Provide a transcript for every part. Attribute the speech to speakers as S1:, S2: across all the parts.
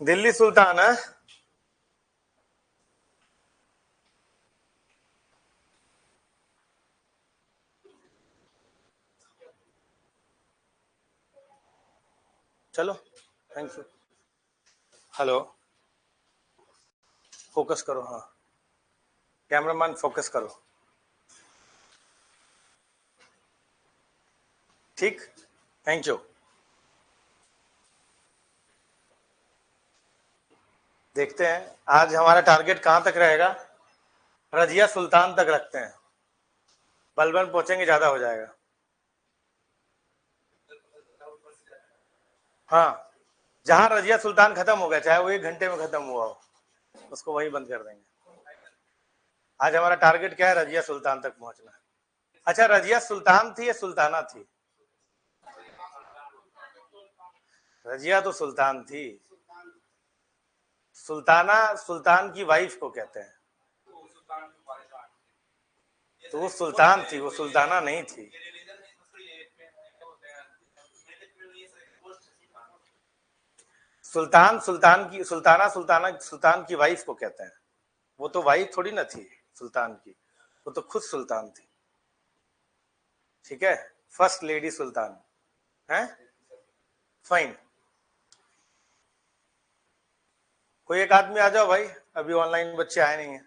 S1: दिल्ली सुल्तान है। चलो, thank you. Hello, focus करो। हाँ, कैमरामैन फोकस करो। ठीक, थैंक यू। देखते हैं आज हमारा टारगेट कहाँ तक रहेगा। रजिया सुल्तान तक रखते हैं, बलबन पहुंचेंगे ज्यादा हो जाएगा। हाँ, जहां रजिया सुल्तान खत्म हो गया, चाहे वो 1 घंटे में खत्म हुआ हो, उसको वहीं बंद कर देंगे। आज हमारा टारगेट क्या है? रजिया सुल्तान तक पहुंचना। अच्छा, रजिया सुल्तान थी या सुल्ताना थी? रजिया तो सुल्तान थी। सुल्ताना सुल्तान की वाइफ को कहते हैं। तो वो सुल्तान थी, वो सुल्ताना नहीं थी। सुल्तान सुल्तान की, सुल्ताना सुल्ताना सुल्तान की वाइफ को कहते हैं। वो तो वाइफ थोड़ी ना थी सुल्तान की, वो तो खुद सुल्तान थी। ठीक है, फर्स्ट लेडी सुल्तान है। फाइन, कोई एक आदमी आ जाओ भाई, अभी ऑनलाइन बच्चे आए नहीं है।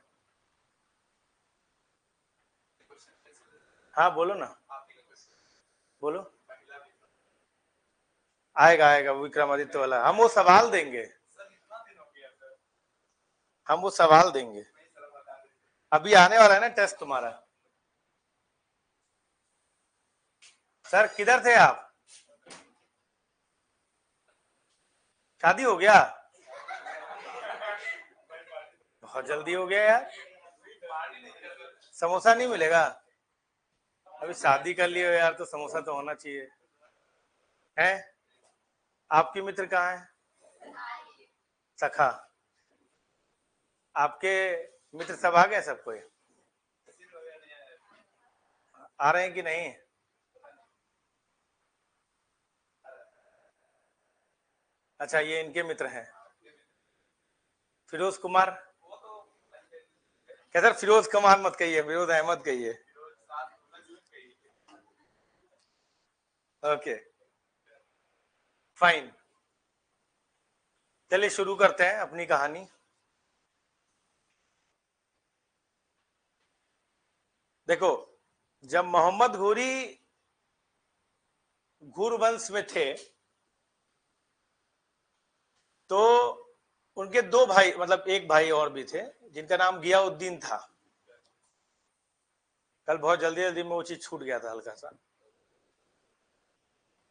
S1: हाँ बोलो ना, बोलो। आएगा आएगा विक्रमादित्य वाला, हम वो सवाल देंगे, हम वो सवाल देंगे। अभी आने वाला है ना टेस्ट तुम्हारा। सर किधर थे आप? शादी हो गया? बहुत जल्दी हो गया यार। समोसा नहीं मिलेगा? अभी शादी कर लियो यार, तो समोसा तो होना चाहिए। है? आपकी मित्र कहाँ है? सखा, आपके मित्र सब आ गए? सब कोई आ रहे हैं कि नहीं? अच्छा, ये इनके मित्र हैं। फिरोज कुमार, क्या सर? फिरोज कुमार मत कहिए, फिरोज अहमद कहिए। Okay, fine. चलिए शुरू करते हैं अपनी कहानी। देखो, जब मोहम्मद घोरी घुर वंश में थे, तो उनके 2 भाई, मतलब एक भाई और भी थे, जिनका नाम गियाउद्दीन था। कल बहुत जल्दी जल्दी में वो चीज छूट गया था हल्का सा,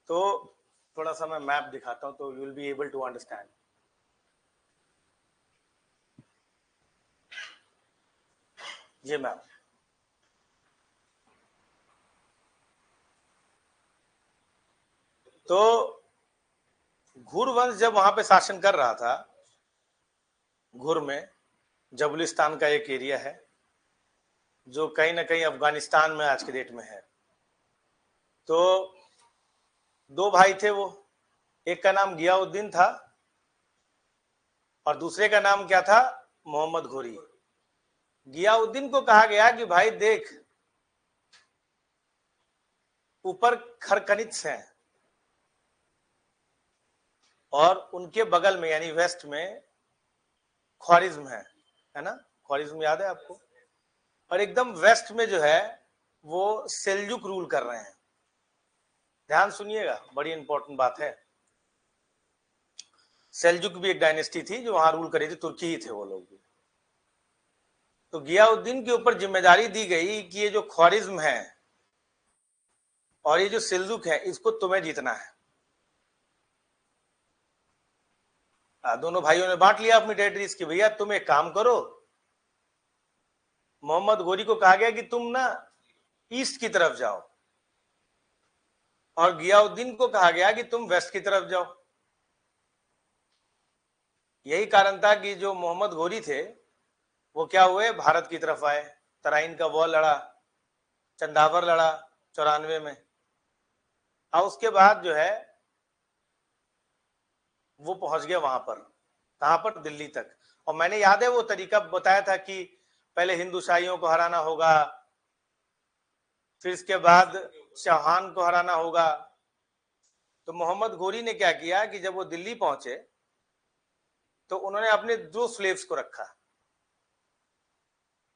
S1: तो थोड़ा सा मैं मैप दिखाता हूं तो you will be able to understand. ये मैप, तो घुर वंश जब वहां पे शासन कर रहा था, घुर में जबुलिस्तान का एक एरिया है जो कहीं ना कहीं अफगानिस्तान में आज के डेट में है। तो 2 भाई थे वो, एक का नाम गियाउद्दीन था और दूसरे का नाम क्या था? मोहम्मद घोरी। गियाउद्दीन को कहा गया कि भाई देख, ऊपर खरकनित्स हैं और उनके बगल में यानी वेस्ट में ख्वारिज्म है ना? ख्वारिज्म याद है आपको? और एकदम वेस्ट में जो है वो सेल्जुक रूल कर रहे हैं। ध्यान सुनिएगा, बड़ी इंपॉर्टेंट बात है। सेल्जुक भी एक डायनेस्टी थी जो वहां रूल करी थी, तुर्की ही थे वो लोग भी। तो गियाउद्दीन के ऊपर जिम्मेदारी दी गई कि ये जो ख्वारिज्म है और ये जो सेल्जुक है, इसको तुम्हें जीतना है। दोनों भाइयों ने बांट लिया अपनी टेरिटरीज की। भैया तुम एक काम करो, मोहम्मद गोरी को कहा गया कि तुम ना ईस्ट की तरफ जाओ, और गियाउद्दीन को कहा गया कि तुम वेस्ट की तरफ जाओ। यही कारण था कि जो मोहम्मद गोरी थे वो क्या हुए, भारत की तरफ आए, तराइन का वॉर लड़ा, चंदावर लड़ा 94 में, और उसके बाद जो है वो पहुंच गया वहां पर। कहां पर? दिल्ली तक। और मैंने याद है वो तरीका बताया था कि पहले हिंदूशाहियों को हराना होगा, फिर इसके बाद चौहान को हराना होगा। तो मोहम्मद घोरी ने क्या किया कि जब वो दिल्ली पहुंचे तो उन्होंने अपने 2 स्लेव्स को रखा।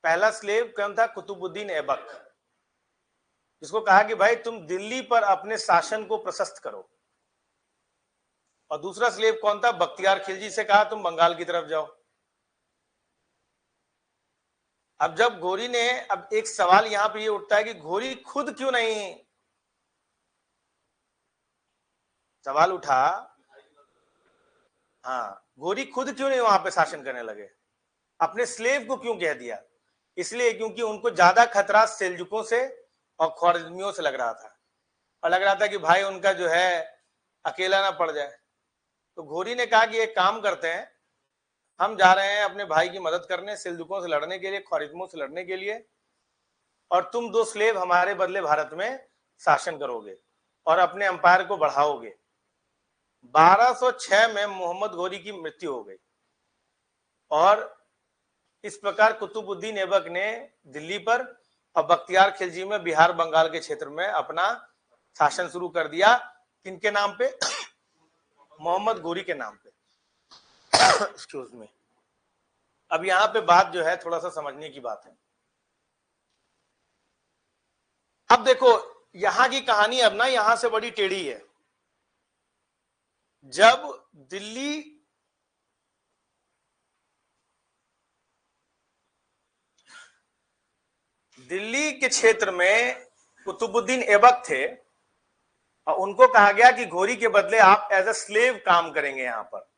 S1: पहला स्लेव कौन था? कुतुबुद्दीन ऐबक, जिसको कहा कि भाई तुम दिल्ली पर अपने शासन को प्रशस्त करो। और दूसरा स्लेव कौन था? बख्तियार खिलजी से कहा तुम बंगाल की तरफ जाओ। अब जब घोरी ने, अब एक सवाल यहां पर ये उठता है कि घोरी खुद क्यों नहीं, सवाल उठा, हाँ, घोरी खुद क्यों नहीं वहां पे शासन करने लगे, अपने स्लेव को क्यों कह दिया? इसलिए क्योंकि उनको ज्यादा खतरा सेल्जुकों से और ख्वारिज्मियों से लग रहा था, और लग रहा था कि भाई उनका जो है अकेला ना पड़ जाए। तो घोरी ने कहा कि एक काम करते हैं, हम जा रहे हैं अपने भाई की मदद करने, सेल्जुकों से लड़ने के लिए, ख्वारिज्मों से लड़ने के लिए, और तुम 2 स्लेव हमारे बदले भारत में शासन करोगे और अपने अंपायर को बढ़ाओगे। 1206 में मोहम्मद घोरी की मृत्यु हो गई, और इस प्रकार कुतुबुद्दीन ऐबक ने दिल्ली पर और बख्तियार खिलजी में बिहार बंगाल के क्षेत्र में अपना शासन शुरू कर दिया। किनके नाम पे? मोहम्मद घोरी के नाम पे। Excuse me. अब यहां पे बात जो है थोड़ा सा समझने की बात है। अब देखो यहां की कहानी अब ना यहां से बड़ी टेढ़ी है। जब दिल्ली के क्षेत्र में कुतुबुद्दीन ऐबक थे, और उनको कहा गया कि घोरी के बदले आप एज ए स्लेव काम करेंगे। यहां पर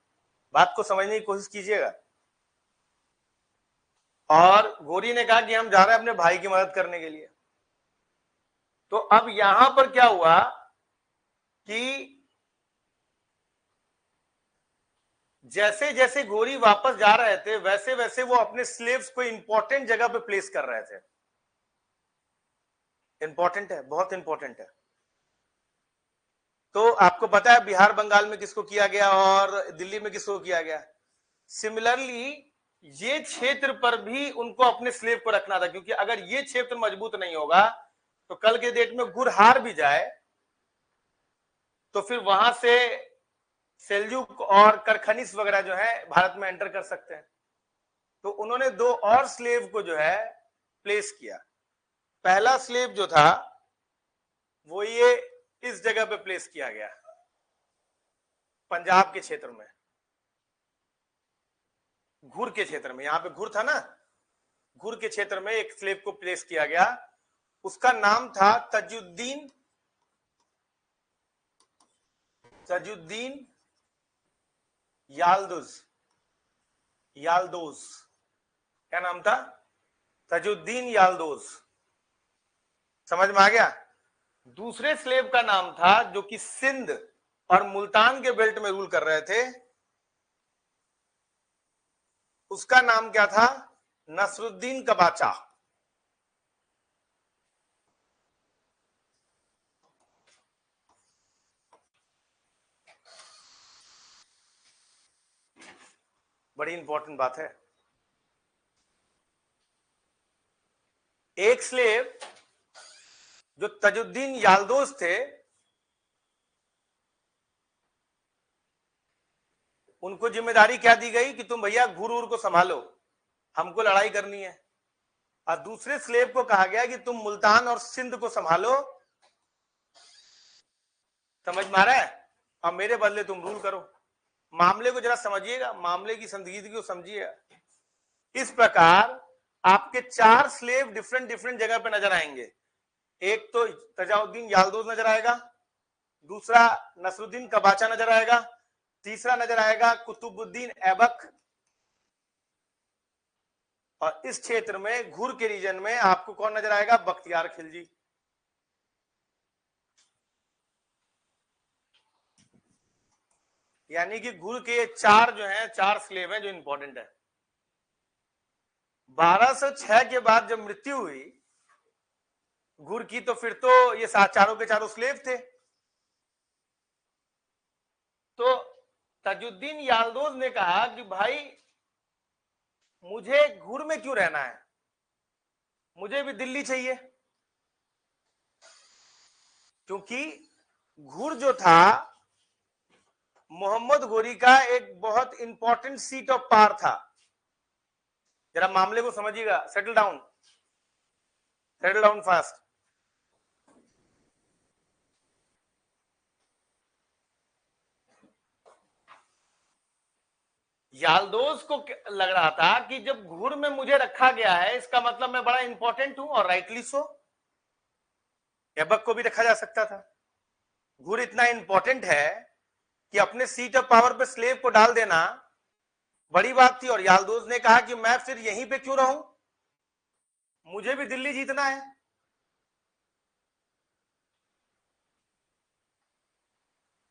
S1: बात को समझने की कोशिश कीजिएगा। और घोरी ने कहा कि हम जा रहे हैं अपने भाई की मदद करने के लिए। तो अब यहां पर क्या हुआ कि जैसे जैसे घोरी वापस जा रहे थे वैसे वैसे वो अपने स्लेव्स को इंपॉर्टेंट जगह पे प्लेस कर रहे थे। इंपॉर्टेंट है, बहुत इंपॉर्टेंट है। तो आपको पता है बिहार बंगाल में किसको किया गया और दिल्ली में किसको किया गया। सिमिलरली ये क्षेत्र पर भी उनको अपने स्लेव को रखना था, क्योंकि अगर ये क्षेत्र मजबूत नहीं होगा तो कल के डेट में गुर हार भी जाए तो फिर वहां से सेल्जुक और करखनिस वगैरह जो है भारत में एंटर कर सकते हैं। तो उन्होंने 2 और स्लेव को जो है प्लेस किया। पहला स्लेव जो था वो ये इस जगह पे प्लेस किया गया, पंजाब के क्षेत्र में, घुर के क्षेत्र में। यहां पे घुर था ना, घुर के क्षेत्र में एक स्लेव को प्लेस किया गया। उसका नाम था तजुद्दीन याल्दोज। क्या नाम था? तजुद्दीन याल्दोज। समझ में आ गया? दूसरे स्लेव का नाम था जो कि सिंध और मुल्तान के बेल्ट में रूल कर रहे थे, उसका नाम क्या था? नसरुद्दीन कबाचा। बड़ी इंपॉर्टेंट बात है। एक स्लेव जो तजुद्दीन याल्दोज थे, उनको जिम्मेदारी क्या दी गई कि तुम भैया घुर को संभालो, हमको लड़ाई करनी है। और दूसरे स्लेव को कहा गया कि तुम मुल्तान और सिंध को संभालो, समझ में आ रहा है, और मेरे बदले तुम रूल करो। मामले को जरा समझिएगा, मामले की संजीदगी को समझिएगा। इस प्रकार आपके 4 स्लेव डिफरेंट डिफरेंट जगह पे नजर आएंगे। एक तो तजाउद्दीन याल्दोज नजर आएगा, दूसरा नसरुद्दीन कबाचा नजर आएगा, तीसरा नजर आएगा कुतुबुद्दीन ऐबक, और इस क्षेत्र में घुर के रीजन में आपको कौन नजर आएगा? बख्तियार खिलजी। यानी कि घुर के 4 जो हैं, 4 स्लेव हैं जो इंपॉर्टेंट है। 1206 के बाद जब मृत्यु हुई घुर की, तो फिर तो ये चारों के चारों स्लेव थे। तो ताजुद्दीन याल्दोज ने कहा कि भाई मुझे घुर में क्यों रहना है, मुझे भी दिल्ली चाहिए, क्योंकि घुर जो था मोहम्मद घोरी का एक बहुत इंपॉर्टेंट सीट ऑफ पावर था। जरा मामले को समझिएगा, सेटल डाउन फास्ट। याल्दोज को लग रहा था कि जब घुर में मुझे रखा गया है इसका मतलब मैं बड़ा इंपॉर्टेंट हूं, और राइटली सो। ऐबक को भी रखा जा सकता था। घुर इतना इंपॉर्टेंट है कि अपने सीट ऑफ पावर पे स्लेव को डाल देना बड़ी बात थी, और याल्दोज ने कहा कि मैं फिर यहीं पे क्यों रहूं, मुझे भी दिल्ली जीतना है।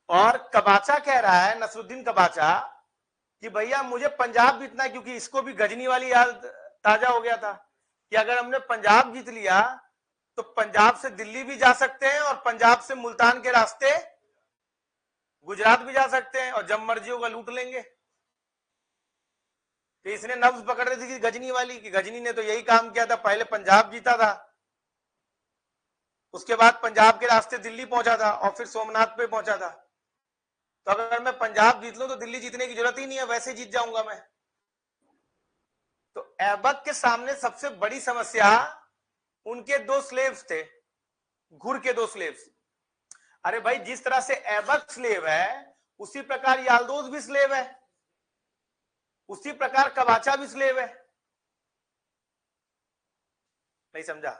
S1: और कबाचा कह रहा है, नसरुद्दीन कबाचा, कि भैया मुझे पंजाब जीतना है, क्योंकि इसको भी गजनी वाली याद ताजा हो गया था कि अगर हमने पंजाब जीत लिया तो पंजाब से दिल्ली भी जा सकते हैं और पंजाब से मुल्तान के रास्ते गुजरात भी जा सकते हैं, और जब मर्जी होगा लूट लेंगे। तो इसने नब्ज पकड़ रही थी गजनी वाली, कि गजनी ने तो यही काम किया था, पहले पंजाब जीता था, उसके बाद पंजाब के रास्ते दिल्ली पहुंचा था, और फिर सोमनाथ पे पहुंचा था। तो अगर मैं पंजाब जीत लूं तो दिल्ली जीतने की जरूरत ही नहीं है, वैसे जीत जाऊंगा मैं। तो ऐबक के सामने सबसे बड़ी समस्या उनके दो स्लेव्स थे, घुर के दो स्लेव्स। अरे भाई, जिस तरह से ऐबक स्लेव है उसी प्रकार याल्दोज भी स्लेव है, उसी प्रकार कबाचा भी स्लेव है। नहीं समझा?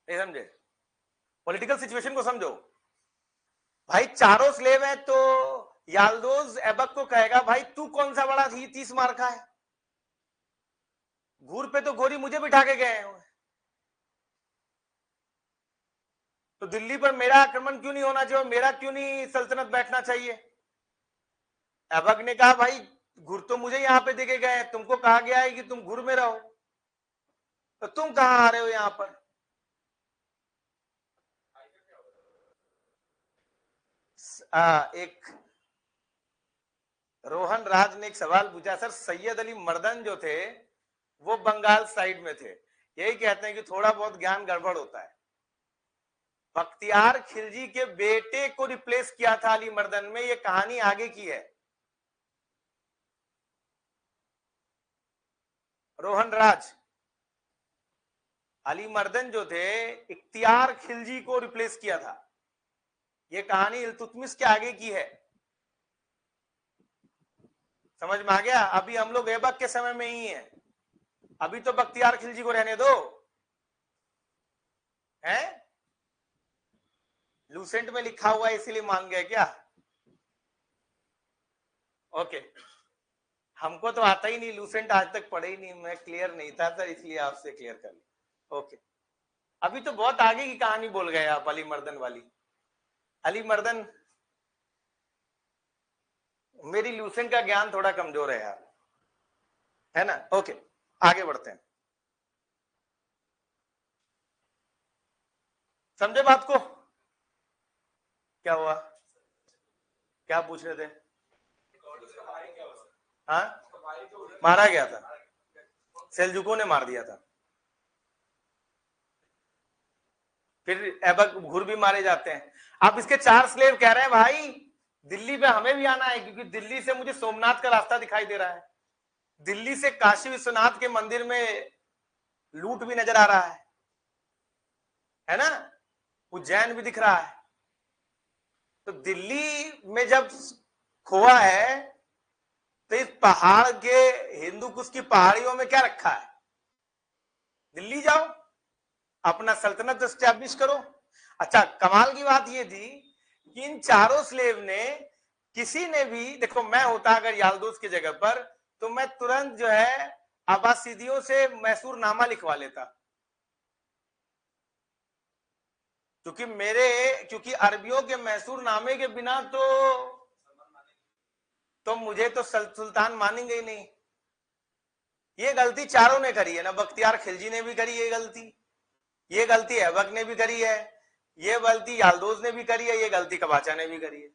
S1: नहीं समझे? पॉलिटिकल सिचुएशन को समझो भाई। चारों स्लेव है तो याल्दोज ऐबक को कहेगा भाई तू कौन सा बड़ा 30 मार का है, घूर पे तो गोरी मुझे बिठा के गए हैं, तो दिल्ली पर मेरा आक्रमण क्यों नहीं होना चाहिए, मेरा क्यों नहीं सल्तनत बैठना चाहिए। ऐबक ने कहा भाई घुर तो मुझे यहां पे देके गए हैं, तुमको कहा गया है कि तुम घुर में रहो, तो तुम कहां आ रहे हो यहां पर। एक रोहन राज ने एक सवाल पूछा, सर सैयद अली मर्दन जो थे वो बंगाल साइड में थे, यही कहते हैं कि थोड़ा बहुत ज्ञान गड़बड़ होता है। बख्तियार खिलजी के बेटे को रिप्लेस किया था अली मर्दन में, ये कहानी आगे की है। रोहन राज, अली मर्दन जो थे इख्तियार खिलजी को रिप्लेस किया था, ये कहानी इल्तुतमिश के आगे की है। समझ में आ गया? अभी हम लोग ऐबक के समय में ही है, अभी तो बख्तियार खिलजी को रहने दो। है लूसेंट में लिखा हुआ है इसीलिए मान गए क्या? ओके, हमको तो आता ही नहीं, लूसेंट आज तक पढ़े ही नहीं, मैं क्लियर नहीं था सर, इसलिए आपसे क्लियर कर लिया। ओके, अभी तो बहुत आगे की कहानी बोल गए आप अली मर्दन वाली। अली मर्दन, मेरी लूसेंट का ज्ञान थोड़ा कमजोर है यार, है ना? ओके, आगे बढ़ते हैं। समझे बात को? क्या हुआ? क्या पूछ रहे थे? हाँ, मारा गया था, सेल्जुकों ने मार दिया था। फिर ऐबक घुर भी मारे जाते हैं। अब इसके 4 स्लेव कह रहे हैं भाई दिल्ली पे हमें भी आना है, क्योंकि दिल्ली से मुझे सोमनाथ का रास्ता दिखाई दे रहा है, दिल्ली से काशी विश्वनाथ के मंदिर में लूट भी नजर आ रहा है ना, उज्जैन भी दिख रहा है। तो दिल्ली में जब खोआ है तो इस पहाड़ के हिंदू कुश की पहाड़ियों में क्या रखा है? दिल्ली जाओ, अपना सल्तनत एस्टैब्लिश करो। अच्छा, कमाल की बात यह थी कि इन चारों स्लेव ने, किसी ने भी, देखो मैं होता अगर याल्दोज की जगह पर तो मैं तुरंत जो है अब्बासिदियों से मैसूर नामा लिखवा लेता, क्योंकि अरबियों के मैसूर नामे के बिना तो मुझे तो सुल्तान मानेंगे ही नहीं। ये गलती चारों ने करी है ना, बख्तियार खिलजी ने भी करी ये गलती ऐबक ने भी करी है, ये गलती याल्दोज ने भी करी है, ये गलती कबाचा ने भी करी है।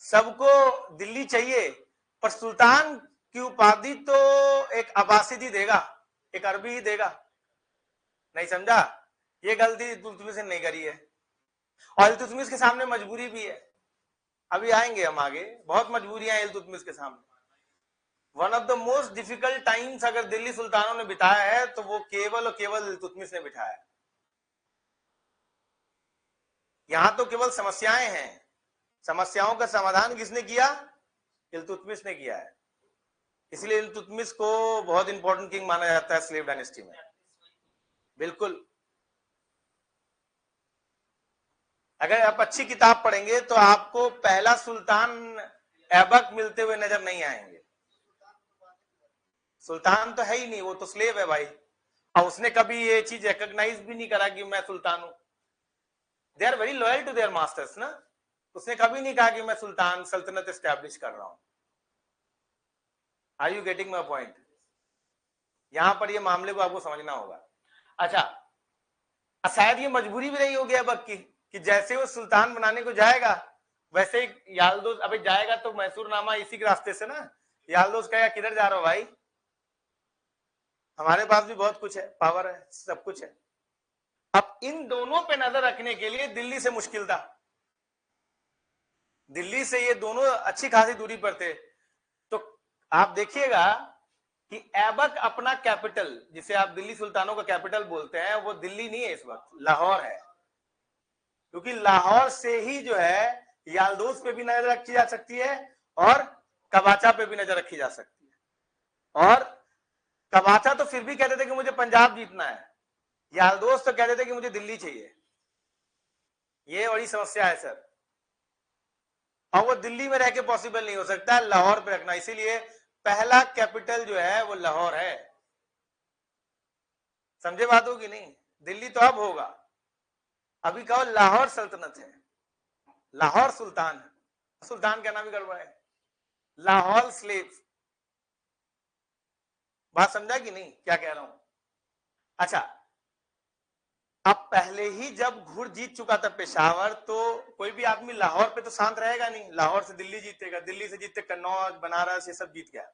S1: सबको दिल्ली चाहिए, पर सुल्तान की उपाधि तो एक अब्बासिद ही देगा, एक अरबी ही देगा। नहीं समझा? ये गलती इल्तुतमिश ने नहीं करी है, और इल्तुतमिश के सामने मजबूरी भी है। अभी आएंगे हम आगे, बहुत मजबूरियां हैं इल्तुतमिश के सामने। One of the most difficult times अगर दिल्ली सुल्तानों ने बिताया है तो वो केवल और केवल इल्तुतमिश ने बिठाया है। यहां तो केवल समस्याएं हैं, समस्याओं का समाधान किसने किया? इल्तुतमिश ने किया है। इसलिए इल्तुतमिश को बहुत इंपॉर्टेंट किंग माना जाता है स्लेव डायनेस्टी में। बिल्कुल, अगर आप अच्छी किताब पढ़ेंगे तो आपको पहला सुल्तान ऐबक मिलते हुए नजर नहीं आएंगे। सुल्तान तो है ही नहीं, वो तो स्लेव है भाई, और उसने कभी ये चीज रिकॉग्नाइज भी नहीं करा कि मैं सुल्तान हूं। They are very loyal to their masters ना, उसने कभी नहीं कहा कि मैं सुल्तान सल्तनत एस्टैब्लिश कर रहा हूं। Are you getting my point? यहां पर ये मामले को आपको समझना होगा। अच्छा, शायद ये मजबूरी भी नहीं होगी ऐबक की कि जैसे वो सुल्तान बनाने को जाएगा वैसे ही याल्दोज, अबे जाएगा तो मैसूरनामा इसी के रास्ते से ना। याल्दोज कहेगा किधर जा रहा हो भाई, हमारे पास भी बहुत कुछ है, पावर है, सब कुछ है। अब इन दोनों पे नजर रखने के लिए दिल्ली से मुश्किल था। दिल्ली से ये दोनों अच्छी खासी दूरी पर थे। तो आप देखिएगा कि ऐबक अपना कैपिटल, जिसे आप दिल्ली सुल्तानों का कैपिटल बोलते हैं, वो दिल्ली नहीं है, इस वक्त लाहौर है। क्योंकि लाहौर से ही जो है याल्दोज पे भी नजर रखी जा सकती है और कबाचा पे भी नजर रखी जा सकती है। और कबाचा तो फिर भी कहते थे कि मुझे पंजाब जीतना है, याल्दोज तो कहते थे कि मुझे दिल्ली चाहिए। ये बड़ी समस्या है सर, और वो दिल्ली में रह के पॉसिबल नहीं हो सकता, लाहौर पे रखना। इसीलिए पहला कैपिटल जो है वो लाहौर है। समझे बात होगी नहीं? दिल्ली तो अब होगा, अभी कहो लाहौर सल्तनत है, लाहौर सुल्तान है। सुल्तान कहना भी गड़बड़ है, लाहौर स्लेव। बात समझा कि नहीं क्या कह रहा हूं? अच्छा, अब पहले ही जब घुर जीत चुका था पेशावर, तो कोई भी आदमी लाहौर पे तो शांत रहेगा नहीं। लाहौर से दिल्ली जीतेगा, दिल्ली से जीते कन्नौज, बनारस, ये सब जीत गया।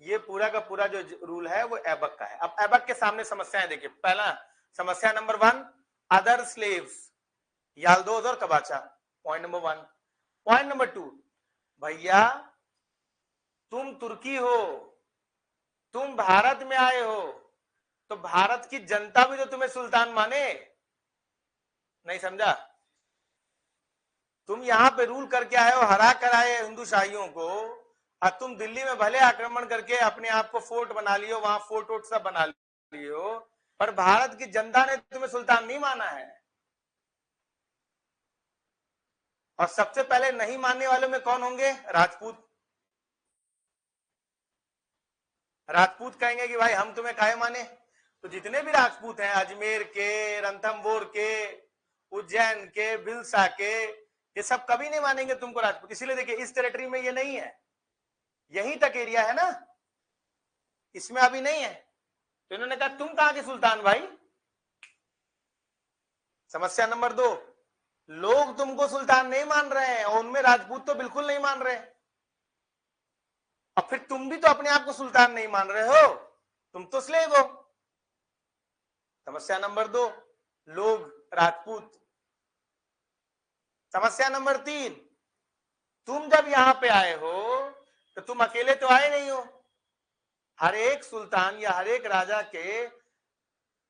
S1: ये पूरा का पूरा जो रूल है वो ऐबक का है। अब ऐबक के सामने समस्याएं देखिए। पहला समस्या नंबर 1, अदर स्लेव्स, याल्दोज और कबाचा, पॉइंट नंबर 1। पॉइंट नंबर 2, भैया तुम तुर्की हो, तुम भारत में आए हो, तो भारत की जनता भी तो तुम्हें सुल्तान माने। नहीं समझा? तुम यहां पे रूल करके आए हो, हरा कर आए हिंदू शाहियों को, और तुम दिल्ली में भले आक्रमण करके अपने आप को फोर्ट बना लियो, वहां फोर्ट वोट सब बना लियो, पर भारत की जनता ने तुम्हें सुल्तान नहीं माना है। और सबसे पहले नहीं मानने वालों में कौन होंगे? राजपूत। राजपूत कहेंगे कि भाई हम तुम्हें काहे माने। तो जितने भी राजपूत हैं, अजमेर के, रणथंभौर के, उज्जैन के, बिलसा के, ये सब कभी नहीं मानेंगे तुमको राजपूत। इसीलिए देखिए इस टेरिटरी में ये नहीं है, यहीं तक एरिया है ना, इसमें अभी नहीं है। तो इन्होंने कहा तुम कहां के सुल्तान भाई। समस्या नंबर 2, लोग तुमको सुल्तान नहीं मान रहे हैं, और उनमें राजपूत तो बिल्कुल नहीं मान रहे। और फिर तुम भी तो अपने आप को सुल्तान नहीं मान रहे हो, तुम तो स्लेव हो। समस्या नंबर 2, लोग राजपूत। समस्या नंबर 3, तुम जब यहां पे आए हो तो तुम अकेले तो आए नहीं हो, हर एक सुल्तान या हर एक राजा के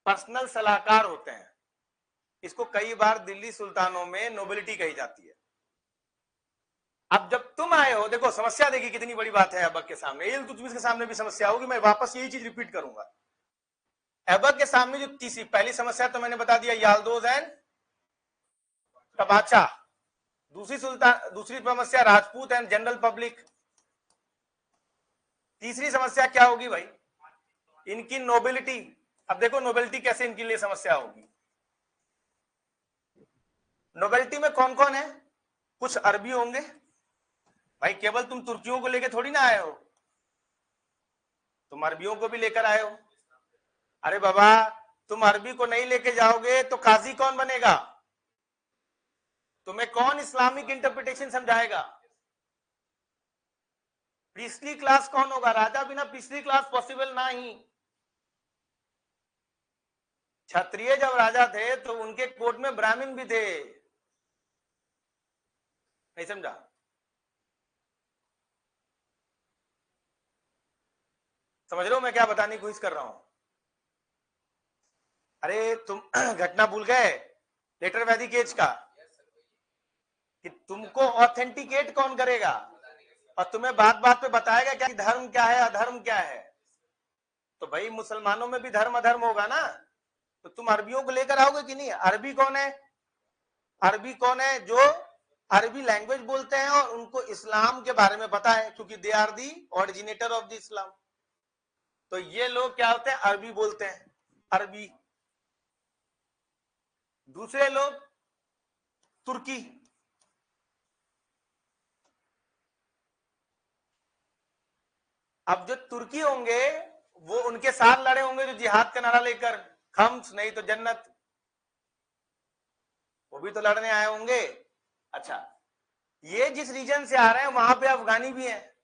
S1: पर्सनल सलाहकार होते हैं। इसको कई बार दिल्ली सुल्तानों में नोबिलिटी कही जाती है। अब जब तुम आए हो, देखो समस्या देखिए कितनी बड़ी बात है ऐबक के सामने। इल्तुतमिश के सामने भी समस्या होगी, मैं वापस यही चीज रिपीट करूंगा। ऐबक के सामने जो तीसरी पहली समस्या तो मैंने बता दिया, याल्दोज एंड कबाचा। दूसरी समस्या राजपूत एंड जनरल पब्लिक। तीसरी समस्या क्या होगी भाई? इनकी नोबिलिटी। अब देखो नोबिलिटी कैसे इनके लिए समस्या होगी। नोबिलिटी में कौन कौन है? कुछ अरबी होंगे भाई, केवल तुम तुर्कियों को लेकर थोड़ी ना आए हो, तुम अरबियों को भी लेकर आए हो। अरे बाबा, तुम अरबी को नहीं लेके जाओगे तो काजी कौन बनेगा? तुम्हें कौन इस्लामिक इंटरप्रिटेशन समझाएगा? प्रीस्टली क्लास कौन होगा? राजा बिना प्रीस्टली क्लास पॉसिबल ना ही। क्षत्रिय जब राजा थे तो उनके कोर्ट में ब्राह्मण भी थे। नहीं समझा? समझ रहे हो मैं क्या बताने की कोशिश कर रहा हूं? अरे तुम घटना भूल गए लेटर वैदिक एज का, कि तुमको ऑथेंटिकेट कौन करेगा और तुम्हें बात बात पे बताएगा क्या धर्म क्या है अधर्म क्या है? तो भाई मुसलमानों में भी धर्म अधर्म होगा ना, तो तुम अरबियों को लेकर आओगे कि नहीं? अरबी कौन है? अरबी कौन है? जो अरबी लैंग्वेज बोलते हैं और उनको इस्लाम के बारे में पता है, क्योंकि they are the originator of the Islam. तो ये लोग क्या होते हैं? अरबी बोलते हैं, अरबी। दूसरे लोग तुर्की। अब जो तुर्की होंगे वो उनके साथ लड़े होंगे जो जिहाद का नारा लेकर, खम्स नहीं तो जन्नत, वो भी तो लड़ने आए होंगे। अच्छा, ये जिस रीजन से आ रहे हैं वहां पे अफगानी भी हैं।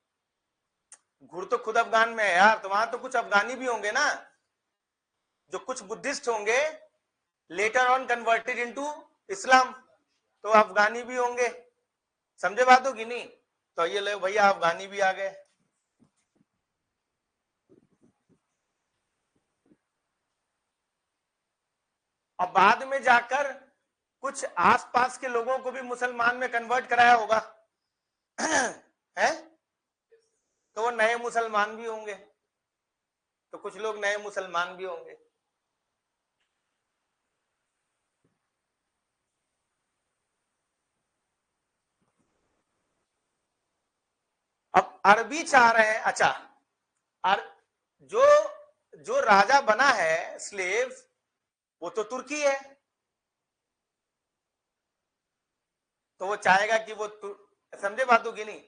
S1: घुर तो खुद अफगान में है यार, तो वहां तो कुछ अफगानी भी होंगे ना, जो कुछ बुद्धिस्ट होंगे लेटर ऑन कन्वर्टेड इनटू इस्लाम, तो अफगानी भी होंगे। समझे बातों की नहीं? तो ये ले भैया अफगानी भी आ गए। अब बाद में जाकर कुछ आसपास के लोगों को भी मुसलमान में कन्वर्ट कराया होगा है? तो वो नए मुसलमान भी होंगे, तो कुछ लोग नए मुसलमान भी होंगे। अब अरबी चाह रहे हैं, अच्छा जो जो राजा बना है स्लेव, वो तो तुर्की है, तो वो चाहेगा कि वो समझे बातों की नहीं?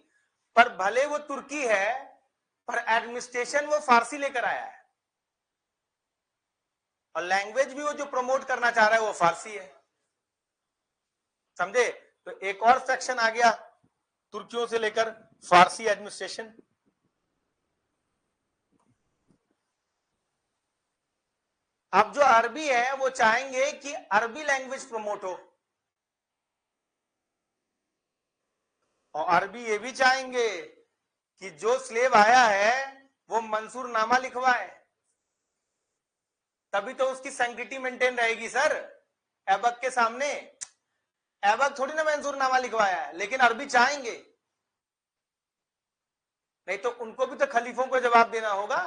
S1: पर भले वो तुर्की है पर एडमिनिस्ट्रेशन वो फारसी लेकर आया है, और लैंग्वेज भी वो जो प्रमोट करना चाह रहा है वो फारसी है। समझे? तो एक और सेक्शन आ गया तुर्कियों से लेकर फारसी एडमिनिस्ट्रेशन। अब जो अरबी है वो चाहेंगे कि अरबी लैंग्वेज प्रमोट हो, और अरबी ये भी चाहेंगे कि जो स्लेव आया है वो मंसूरनामा लिखवाए, तभी तो उसकी सैंक्टिटी मेंटेन रहेगी सर। ऐबक के सामने ऐबक थोड़ी ना मंसूरनामा लिखवाया है, लेकिन अरबी चाहेंगे, नहीं तो उनको भी तो खलीफों को जवाब देना होगा।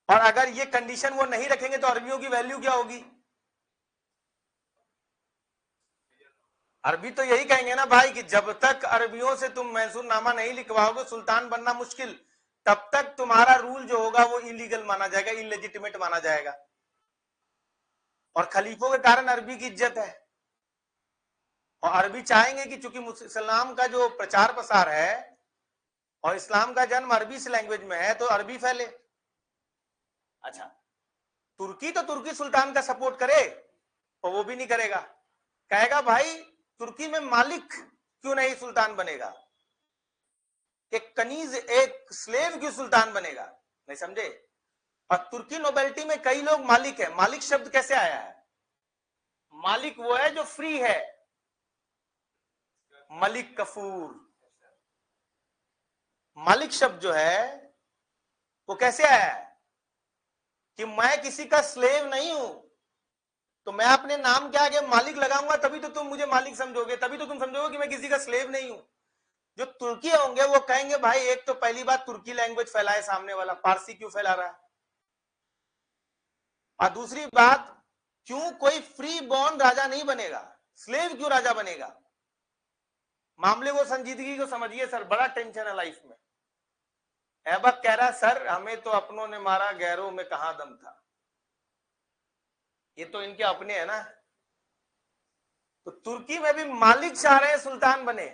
S1: और अगर ये कंडीशन वो नहीं रखेंगे तो अरबियों की वैल्यू क्या होगी? अरबी तो यही कहेंगे ना भाई कि जब तक अरबियों से तुम मैसूरनामा नहीं लिखवाओगे सुल्तान बनना मुश्किल, तब तक तुम्हारा रूल जो होगा वो इलीगल माना जाएगा, इलेजिटिमेट माना जाएगा। और खलीफों के कारण अरबी की इज्जत है, और अरबी चाहेंगे कि चूंकि इस्लाम का जो प्रचार प्रसार है और इस्लाम का जन्म अरबी से लैंग्वेज में है, तो अरबी फैले। अच्छा, तुर्की तो तुर्की सुल्तान का सपोर्ट करे, और वो भी नहीं करेगा, कहेगा भाई तुर्की में मालिक क्यों नहीं सुल्तान बनेगा, एक कनीज एक स्लेव क्यों सुल्तान बनेगा? नहीं समझे? और तुर्की नोबेलिटी में कई लोग मालिक है। मालिक शब्द कैसे आया है? मालिक वो है जो फ्री है, मलिक कफूर। मालिक शब्द जो है वो कैसे आया है? कि मैं किसी का स्लेव नहीं हूं, तो मैं अपने नाम के आगे मालिक लगाऊंगा, तभी तो तुम मुझे मालिक समझोगे, तभी तो तुम समझोगे कि मैं किसी का स्लेव नहीं हूं। जो तुर्की होंगे वो कहेंगे भाई एक तो पहली बात तुर्की लैंग्वेज फैलाए सामने वाला, पारसी क्यों फैला रहा है? और दूसरी बात, क्यों कोई फ्री बॉर्न राजा नहीं बनेगा, स्लेव क्यों राजा बनेगा? मामले को संजीदगी को समझिए सर, बड़ा टेंशन है लाइफ में। ऐबक कह रहा सर हमें तो अपनों ने मारा, गैरों में कहां दम था। ये तो इनके अपने है ना। तो तुर्की में भी मालिक चाह रहे हैं सुल्तान बने।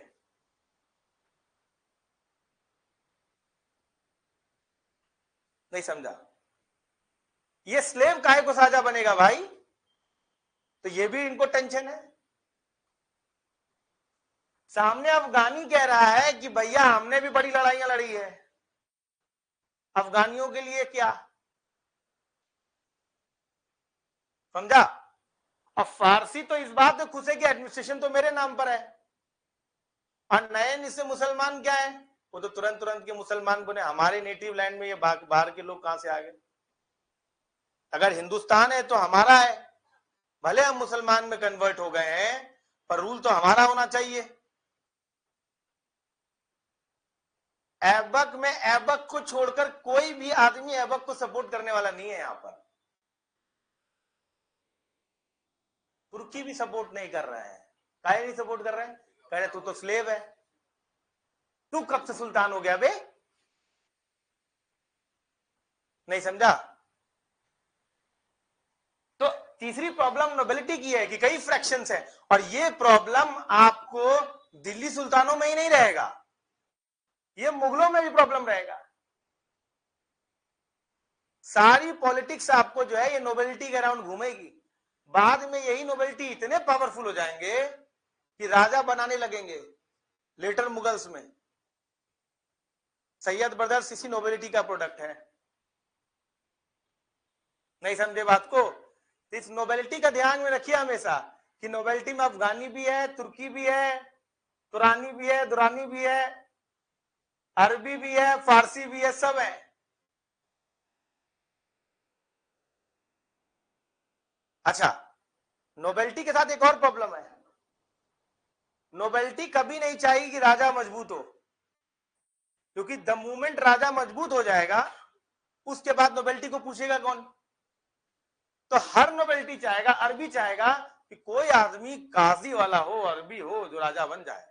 S1: नहीं समझा? ये स्लेव काहे को साझा बनेगा भाई? तो ये भी इनको टेंशन है। सामने अफगानी कह रहा है कि भैया हमने भी बड़ी लड़ाइयां लड़ी है, अफगानियों के लिए क्या, समझा? अब फारसी तो इस बात में खुश है कि एडमिनिस्ट्रेशन तो मेरे नाम पर है, और नए से मुसलमान क्या है, वो तो तुरंत तुरंत के मुसलमान बने। हमारे नेटिव लैंड में ये बाहर के लोग कहां से आ गए? अगर हिंदुस्तान है तो हमारा है, भले हम मुसलमान में कन्वर्ट हो गए हैं, पर रूल तो हमारा होना चाहिए। ऐबक में ऐबक को छोड़कर कोई भी आदमी ऐबक को सपोर्ट करने वाला नहीं है। यहां पर तुर्की भी सपोर्ट नहीं कर रहे हैं। काहे नहीं सपोर्ट कर रहे हैं? कह रहे तू तो स्लेव है, तू कब से सुल्तान हो गया बे? नहीं समझा? तो तीसरी प्रॉब्लम नोबिलिटी की है कि कई फ्रैक्शंस है, और ये प्रॉब्लम आपको दिल्ली सुल्तानों में ही नहीं रहेगा, ये मुगलों में भी प्रॉब्लम रहेगा। सारी पॉलिटिक्स आपको जो है ये नोबिलिटी के अराउंड घूमेगी। बाद में यही नोबिलिटी इतने पावरफुल हो जाएंगे कि राजा बनाने लगेंगे। लेटर मुगल्स में सैयद ब्रदर्स इसी नोबिलिटी का प्रोडक्ट है। नहीं समझे बात को? इस नोबिलिटी का ध्यान में रखिए हमेशा कि नोबिलिटी में अफगानी भी है, तुर्की भी है, तुरानी भी है, दुरानी भी है, अरबी भी है, फारसी भी है, सब है। अच्छा, नोबेलिटी के साथ एक और प्रॉब्लम है। नोबेलिटी कभी नहीं चाहिए कि राजा मजबूत हो, क्योंकि द मोमेंट राजा मजबूत हो जाएगा उसके बाद नोबेलिटी को पूछेगा कौन? तो हर नोबेलिटी चाहेगा, अरबी चाहेगा कि कोई आदमी काजी वाला हो, अरबी हो, जो राजा बन जाए।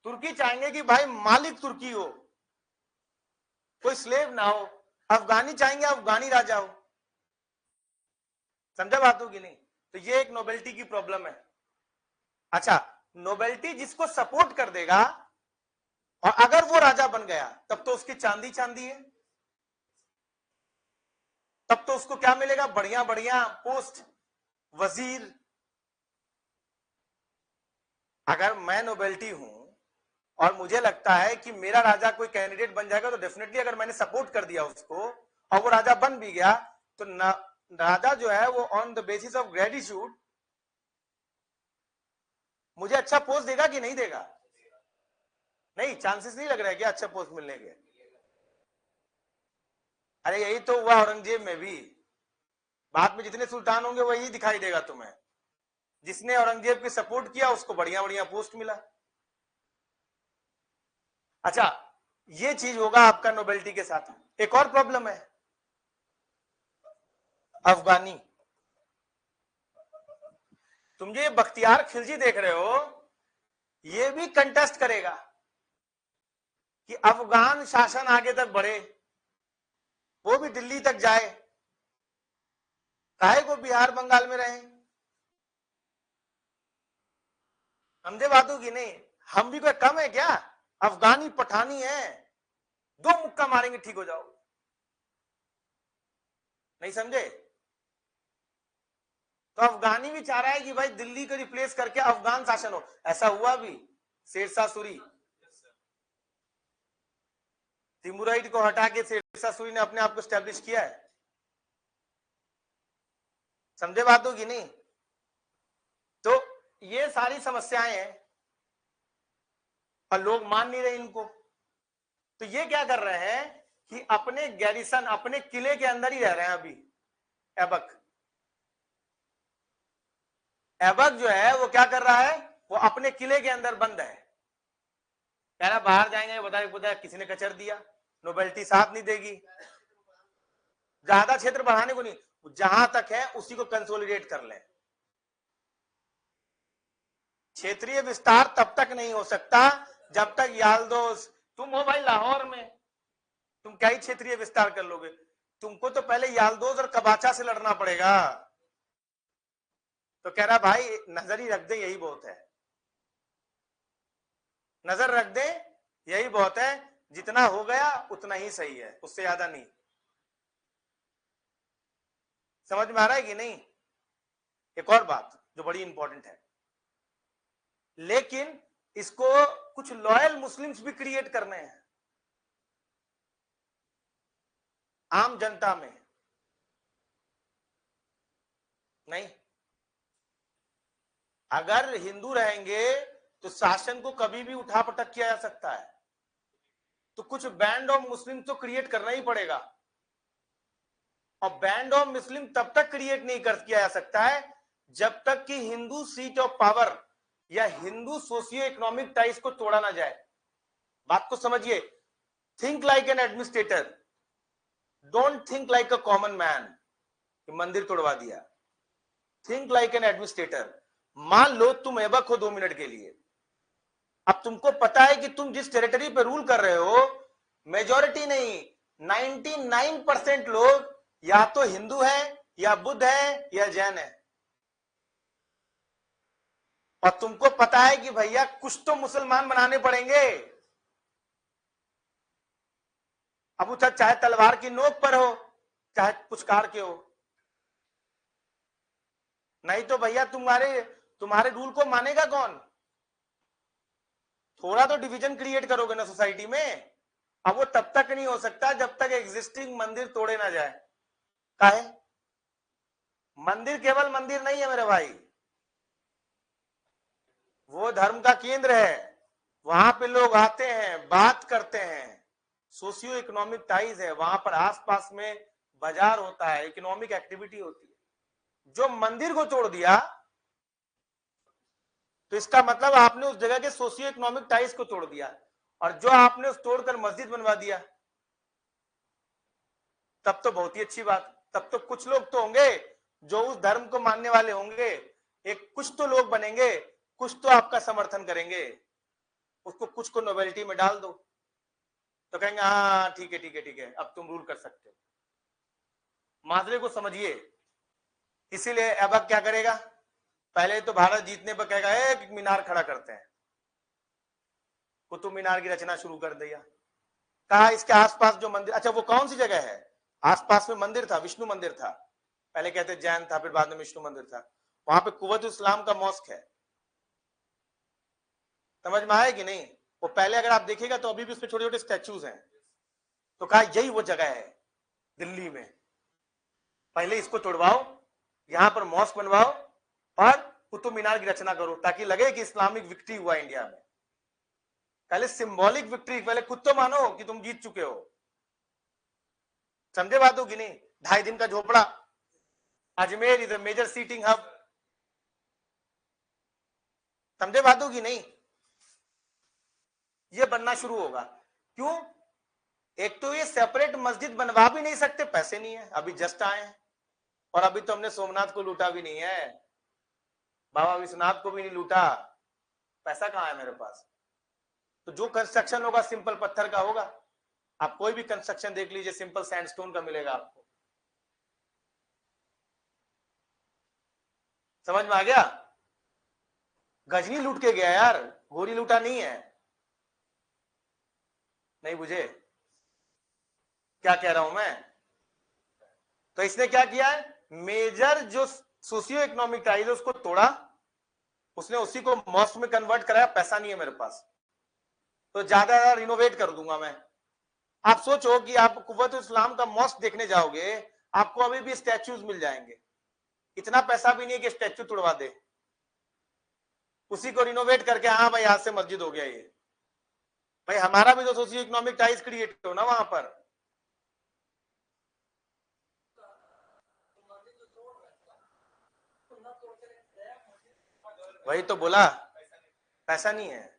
S1: तुर्की चाहेंगे कि भाई मालिक तुर्की हो, कोई स्लेव ना हो। अफगानी चाहेंगे अफगानी राजा हो। समझा बात हो कि नहीं? तो ये एक नोबेलिटी की प्रॉब्लम है। अच्छा, नोबेलिटी जिसको सपोर्ट कर देगा और अगर वो राजा बन गया तब तो उसकी चांदी चांदी है, तब तो उसको क्या मिलेगा? बढ़िया बढ़िया पोस्ट, वजीर। अगर मैं नोबेलिटी हूं और मुझे लगता है कि मेरा राजा कोई कैंडिडेट बन जाएगा, तो डेफिनेटली अगर मैंने सपोर्ट कर दिया उसको और वो राजा बन भी गया, तो राजा जो है वो on the basis of gratitude मुझे अच्छा पोस्ट देगा कि नहीं देगा? नहीं, चांसेस नहीं लग रहा है क्या अच्छा पोस्ट मिलने के? अरे यही तो हुआ औरंगजेब में भी। बाद में जितने सुल्तान होंगे वही दिखाई देगा तुम्हें। जिसने औरंगजेब की सपोर्ट किया उसको बढ़िया बढ़िया पोस्ट मिला। अच्छा, ये चीज होगा आपका नोबेलिटी के साथ। एक और प्रॉब्लम है, अफगानी। तुम जो ये बख्तियार खिलजी देख रहे हो, ये भी कंटेस्ट करेगा कि अफगान शासन आगे तक बढ़े, वो भी दिल्ली तक जाए, काहे को बिहार बंगाल में रहे। समझे बातों की नहीं? हम भी कोई कम है क्या? अफगानी पठानी है, दो मुक्का मारेंगे ठीक हो जाओ। नहीं समझे? तो अफगानी भी चाह रहा है कि भाई दिल्ली को रिप्लेस करके अफगान शासन हो। ऐसा हुआ भी, शेरशाह सूरी, तिमुराइड को हटा के शेरशाह सूरी ने अपने आप को स्टैब्लिश किया है। समझे बातों की नहीं? तो ये सारी समस्याएं हैं और लोग मान नहीं रहे इनको। तो ये क्या कर रहे हैं कि अपने गैरिसन, अपने किले के अंदर ही रह रहे हैं अभी। ऐबक ऐबक जो है वो क्या कर रहा है? वो अपने किले के अंदर बंद है। कह रहा बाहर जाएंगे, बताए किसी ने कचर दिया, नोबेलिटी साथ नहीं देगी, ज्यादा क्षेत्र बढ़ाने को नहीं, जहां तक है उसी को कंसोलिडेट कर ले। क्षेत्रीय विस्तार तब तक नहीं हो सकता जब तक याल्दोस, तुम हो भाई लाहौर में, तुम क्या ही क्षेत्रीय विस्तार कर लोगे? तुमको तो पहले याल्दोस और कबाचा से लड़ना पड़ेगा। तो कह रहा भाई नजर ही रख दे, यही बहुत है, नजर रख दे यही बहुत है। जितना हो गया उतना ही सही है, उससे ज्यादा नहीं। समझ में आ रहा है कि नहीं? एक और बात जो बड़ी इंपॉर्टेंट है, लेकिन इसको कुछ लॉयल मुस्लिम्स भी क्रिएट करने हैं आम जनता में। नहीं, अगर हिंदू रहेंगे तो शासन को कभी भी उठा पटक किया जा सकता है, तो कुछ बैंड ऑफ मुस्लिम तो क्रिएट करना ही पड़ेगा। और बैंड ऑफ मुस्लिम तब तक क्रिएट नहीं कर किया जा सकता है जब तक कि हिंदू सीट ऑफ पावर या हिंदू सोशियो इकोनॉमिक टाइज को तोड़ा ना जाए। बात को समझिए। Think like an administrator, don't think like a common man. मंदिर तोड़वा दिया, थिंक लाइक एन एडमिनिस्ट्रेटर। मान लो तुम ऐबक हो 2 मिनट के लिए, अब तुमको पता है कि तुम जिस टेरिटरी पे रूल कर रहे हो, मेजॉरिटी नहीं 99% लोग या तो हिंदू है या बुद्ध है या जैन है, और तुमको पता है कि भैया कुछ तो मुसलमान बनाने पड़ेंगे। अब वो चाहे तलवार की नोक पर हो चाहे पुचकार के हो, नहीं तो भैया तुम्हारे तुम्हारे रूल को मानेगा कौन? थोड़ा तो डिवीजन क्रिएट करोगे ना सोसाइटी में। अब वो तब तक नहीं हो सकता जब तक एग्जिस्टिंग मंदिर तोड़े ना जाए। काहे? मंदिर केवल मंदिर नहीं है मेरे भाई, वो धर्म का केंद्र है। वहां पे लोग आते हैं, बात करते हैं, सोशियो इकोनॉमिक टाइज है, वहां पर आसपास में बाजार होता है, इकोनॉमिक एक्टिविटी होती है। जो मंदिर को तोड़ दिया तो इसका मतलब आपने उस जगह के सोशियो इकोनॉमिक टाइज को तोड़ दिया, और जो आपने उस तोड़कर मस्जिद बनवा दिया, तब तो बहुत ही अच्छी बात। तब तो कुछ लोग तो होंगे जो उस धर्म को मानने वाले होंगे, एक कुछ तो लोग बनेंगे, कुछ तो आपका समर्थन करेंगे, उसको कुछ को नोवेलिटी में डाल दो तो कहेंगे हाँ ठीक है ठीक है ठीक है, अब तुम रूल कर सकते हो। माजरे को समझिए। इसीलिए अब क्या करेगा, पहले तो भारत जीतने पर कहेगा एक मीनार खड़ा करते हैं, कुतुब मीनार की रचना शुरू कर दिया। कहा इसके आसपास जो मंदिर, अच्छा वो कौन सी जगह है, आसपास में मंदिर था, विष्णु मंदिर था, पहले कहते जैन था फिर बाद में विष्णु मंदिर था, वहां पे कुव्वत इस्लाम का मॉस्क है। समझ में आया कि नहीं? वो पहले अगर आप देखिएगा तो अभी भी उसमें छोटे छोटे स्टैचूज हैं। तो कहा यही वो जगह है दिल्ली में, पहले इसको तोड़वाओ, यहां पर मॉस्क बनवाओ और कुतुब मीनार की रचना करो, ताकि लगे कि इस्लामिक विक्ट्री हुआ इंडिया में। पहले सिंबॉलिक विक्ट्री, पहले खुद तो मानो कि तुम जीत चुके हो। समझे बात हो कि नहीं? 2.5 Din Ka Jhonpra, Ajmer is a major sitting hub. समझे बात हो कि नहीं? ये बनना शुरू होगा। क्यों? एक तो ये सेपरेट मस्जिद बनवा भी नहीं सकते, पैसे नहीं है, अभी जस्ट आए हैं, और अभी तो हमने सोमनाथ को लूटा भी नहीं है, बाबा विश्वनाथ को भी नहीं लूटा, पैसा कहां है मेरे पास? तो जो कंस्ट्रक्शन होगा सिंपल पत्थर का होगा। आप कोई भी कंस्ट्रक्शन देख लीजिए, सिंपल सैंडस्टोन का मिलेगा आपको। समझ में आ गया? गजनी लूट के गया यार, गोरी लूटा नहीं है। नहीं बुझे क्या कह रहा हूं मैं? तो इसने क्या किया है, मेजर जो सोशियो इकोनॉमिक टाइज है उसको तोड़ा, उसने उसी को मॉस्क में कन्वर्ट कराया। पैसा नहीं है मेरे पास तो ज्यादा रिनोवेट कर दूंगा मैं। आप सोचो कि आप कुव्वत इस्लाम का मॉस्क देखने जाओगे, आपको अभी भी स्टैच्यूज मिल जाएंगे, इतना पैसा भी नहीं कि स्टैच्यू तोड़वा दे, उसी को रिनोवेट करके हाँ भाई आज से मस्जिद हो गया ये। भाई हमारा भी तो सोशियो इकोनॉमिक टाइज क्रिएट हो ना वहां पर। वही तो बोला, पैसा नहीं है।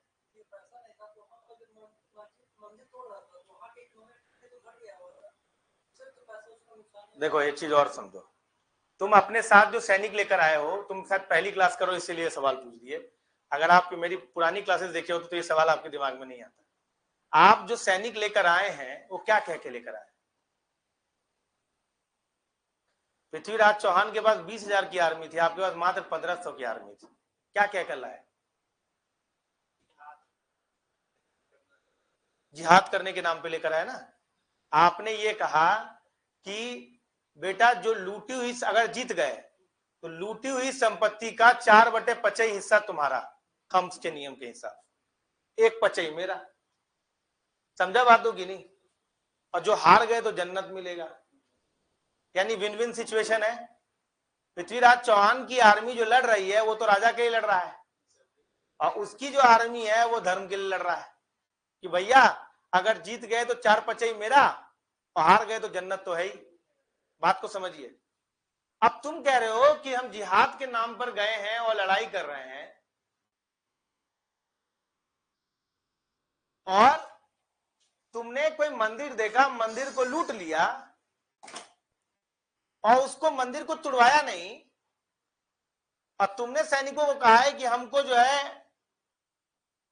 S1: देखो एक चीज और समझो, तुम अपने साथ जो सैनिक लेकर आए हो, तुम शायद पहली क्लास करो इसीलिए सवाल पूछ दिए, अगर आप मेरी पुरानी क्लासेस देखे हो तो ये सवाल आपके दिमाग में नहीं आता। आप जो सैनिक लेकर आए हैं वो क्या कह के लेकर आए? पृथ्वीराज चौहान के पास 20,000 की आर्मी थी, आपके पास मात्र 1,500 की आर्मी थी, क्या कह कर लाए? जिहाद करने के नाम पे लेकर आए ना। आपने ये कहा कि बेटा जो लूटी हुई, अगर जीत गए तो लूटी हुई संपत्ति का 4/5 हिस्सा तुम्हारा, खम्स के नियम के हिसाब, 1/5 मेरा। समझा बातों की नहीं? और जो हार गए तो जन्नत मिलेगा, यानी विन विन सिचुएशन है। पृथ्वीराज चौहान की आर्मी जो लड़ रही है वो तो राजा के लिए लड़ रहा है, और उसकी जो आर्मी है वो धर्म के लिए लड़ रहा है कि भैया अगर जीत गए तो 4/5 मेरा, और हार गए तो जन्नत तो है ही। बात को समझिए। अब तुम कह रहे हो कि हम जिहाद के नाम पर गए हैं और लड़ाई कर रहे हैं, और तुमने कोई मंदिर देखा, मंदिर को लूट लिया और उसको मंदिर को तुड़वाया नहीं, और तुमने सैनिकों को कहा है कि हमको जो है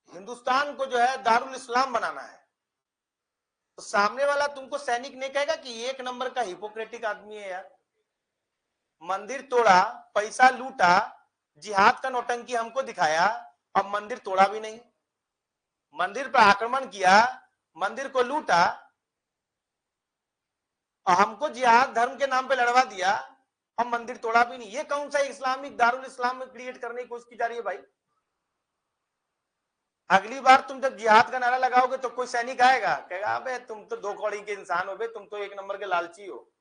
S1: हिंदुस्तान को जो है दारुल इस्लाम बनाना है, तो सामने वाला तुमको सैनिक नहीं कहेगा कि एक नंबर का हिपोक्रेटिक आदमी है यार। मंदिर तोड़ा, पैसा लूटा, जिहाद का नौटंकी हमको दिखाया, अब मंदिर तोड़ा भी नहीं, मंदिर पर आक्रमण किया, मंदिर को लूटा, और हमको जिहाद धर्म के नाम पे लड़वा दिया, हम मंदिर तोड़ा भी नहीं। ये कौन सा इस्लामिक दारुल इस्लाम में क्रिएट करने की कोशिश की जा रही है भाई? अगली बार तुम जब जिहाद का नारा लगाओगे तो कोई सैनिक आएगा, कहेगा अबे तुम तो 2 कौड़ी के इंसान हो बे, तुम तो 1 नंबर के लालची हो।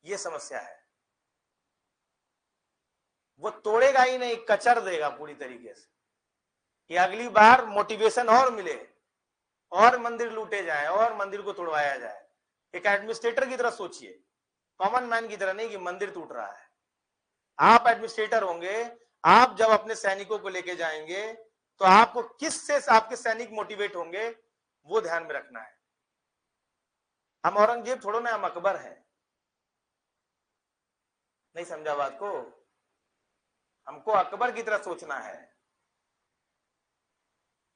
S1: ये समस्या है। वो तोड़ेगा ही नहीं, कचर देगा पूरी तरीके से, कि अगली बार मोटिवेशन और मिले, और मंदिर लूटे जाए और मंदिर को तोड़वाया जाए। एक एडमिनिस्ट्रेटर की तरह सोचिए, कॉमन मैन की तरह नहीं कि मंदिर टूट रहा है। आप एडमिनिस्ट्रेटर होंगे, आप जब अपने सैनिकों को लेके जाएंगे तो आपको किससे आपके सैनिक मोटिवेट होंगे वो ध्यान में रखना है। हम औरंगजेब थोड़ो ना, हम अकबर हैं। नहीं समझा बात को? हमको अकबर की तरह सोचना है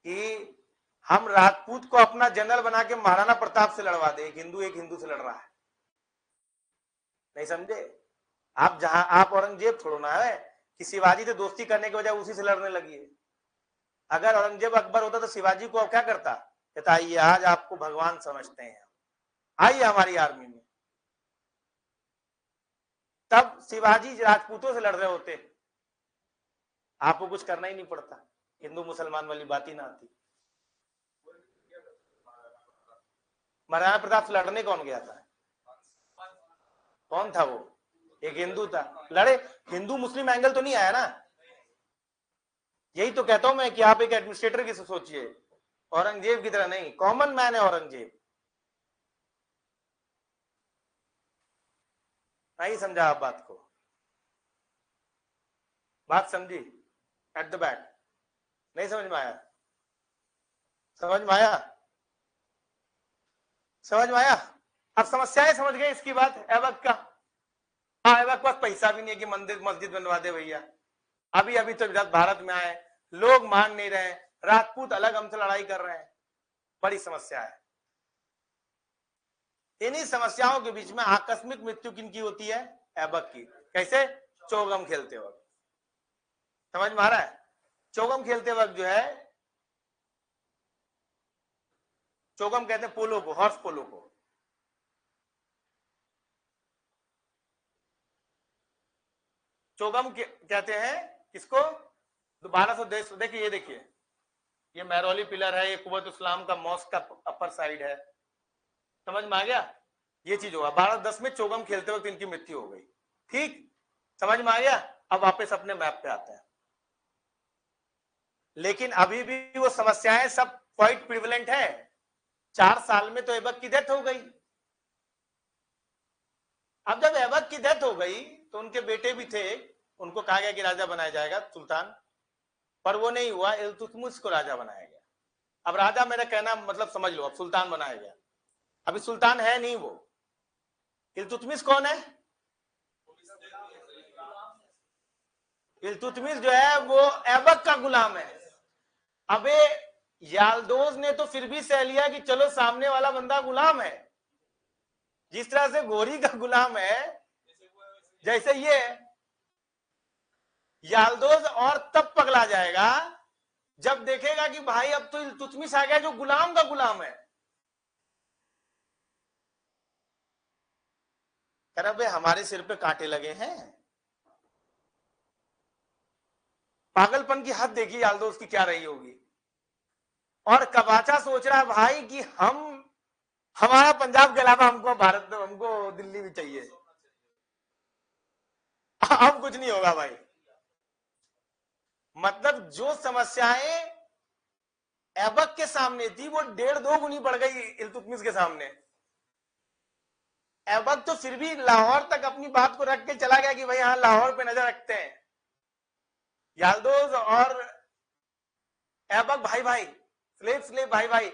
S1: कि हम राजपूत को अपना जनरल बना के महाराणा प्रताप से लड़वा दे, एक हिंदू से लड़ रहा है। नहीं समझे? आप औरंगजेब थोड़ो ना है कि शिवाजी से दोस्ती करने के बजाय उसी से लड़ने लगी है। अगर औरंगजेब अकबर होता तो शिवाजी को क्या करता? कहता आइए आज आपको भगवान समझते हैं, आइए हमारी आर्मी में। तब शिवाजी राजपूतों से लड़ रहे होते, आपको कुछ करना ही नहीं पड़ता, हिंदू मुसलमान वाली बात ही ना आती। महाराणा प्रताप से लड़ने कौन गया था? कौन था वो? एक हिंदू था, लड़े। हिंदू मुस्लिम एंगल तो नहीं आया ना। यही तो कहता हूं मैं कि आप एक एडमिनिस्ट्रेटर की सोचिए, औरंगजेब की तरह नहीं। कॉमन मैन है औरंगजेब। नहीं समझा आप बात को? बात समझी? एट द बैक नहीं समझ में आया? समझ में आया? समझ में आया? अब समस्याएं समझ गए इसकी बात ऐबक का? हाँ, ऐबक के पास पैसा भी नहीं है कि मंदिर मस्जिद बनवा दे भैया। अभी अभी तो भारत में आए, लोग मान नहीं रहे, राजपूत अलग हमसे लड़ाई कर रहे हैं। बड़ी समस्या है। इन्हीं समस्याओं के बीच में आकस्मिक मृत्यु किनकी होती है? ऐबक की। कैसे? चौगम खेलते वक्त। समझ में आ रहा है? चौगम खेलते वक्त जो है, चौगम कहते हैं पोलो को, हॉर्स पोलो को। चौगम कहते हैं किसको? दोबारा से देखिए, ये देखिए, ये महरौली पिलर है, ये कुवत इस्लाम का मॉस्क का अपर साइड है। समझ में आ गया? ये चीज होगा। 12-10 में चौगम खेलते वक्त इनकी मृत्यु हो गई। ठीक, समझ में आ गया? अब वापस अपने मैप पे आते हैं। लेकिन अभी भी वो समस्याएं सब क्वाइट प्रिविलेंट है। 4 साल में तो ऐबक की डेथ हो गई। अब जब ऐबक की डेथ हो गई तो उनके बेटे भी थे, उनको कहा गया कि राजा बनाया जाएगा, सुल्तान, पर वो नहीं हुआ। इल्तुतमिश को राजा बनाया गया। अब राजा मेरा कहना मतलब समझ लो, अब सुल्तान बनाया गया। अभी सुल्तान है नहीं वो। इल्तुतमिश कौन है? इल्तुतमिश जो है वो ऐबक का गुलाम है। अबे याल्दोज ने तो फिर भी सह लिया कि चलो सामने वाला बंदा गुलाम है। जिस तरह से घोरी का गुलाम है, जैसे ये याल्दोज और तब पगला जाएगा जब देखेगा कि भाई अब तो इल्तुतमिश आ गया जो गुलाम का गुलाम है, कह रहा भाई हमारे सिर पे कांटे लगे हैं। पागलपन की हद देखिए याल्दो उसकी क्या रही होगी। और कबाचा सोच रहा है भाई कि हमारा पंजाब के अलावा हमको भारत में, हमको दिल्ली भी चाहिए। अब कुछ नहीं होगा भाई। मतलब जो समस्याएं ऐबक के सामने थी वो 1.5 गुनी बढ़ गई इल्तुतमिश के सामने। ऐबक तो फिर भी लाहौर तक अपनी बात को रख के चला गया कि भाई हाँ लाहौर पे नजर रखते हैं। याल्दोज और ऐबक भाई भाई, स्लेव स्लेव भाई भाई।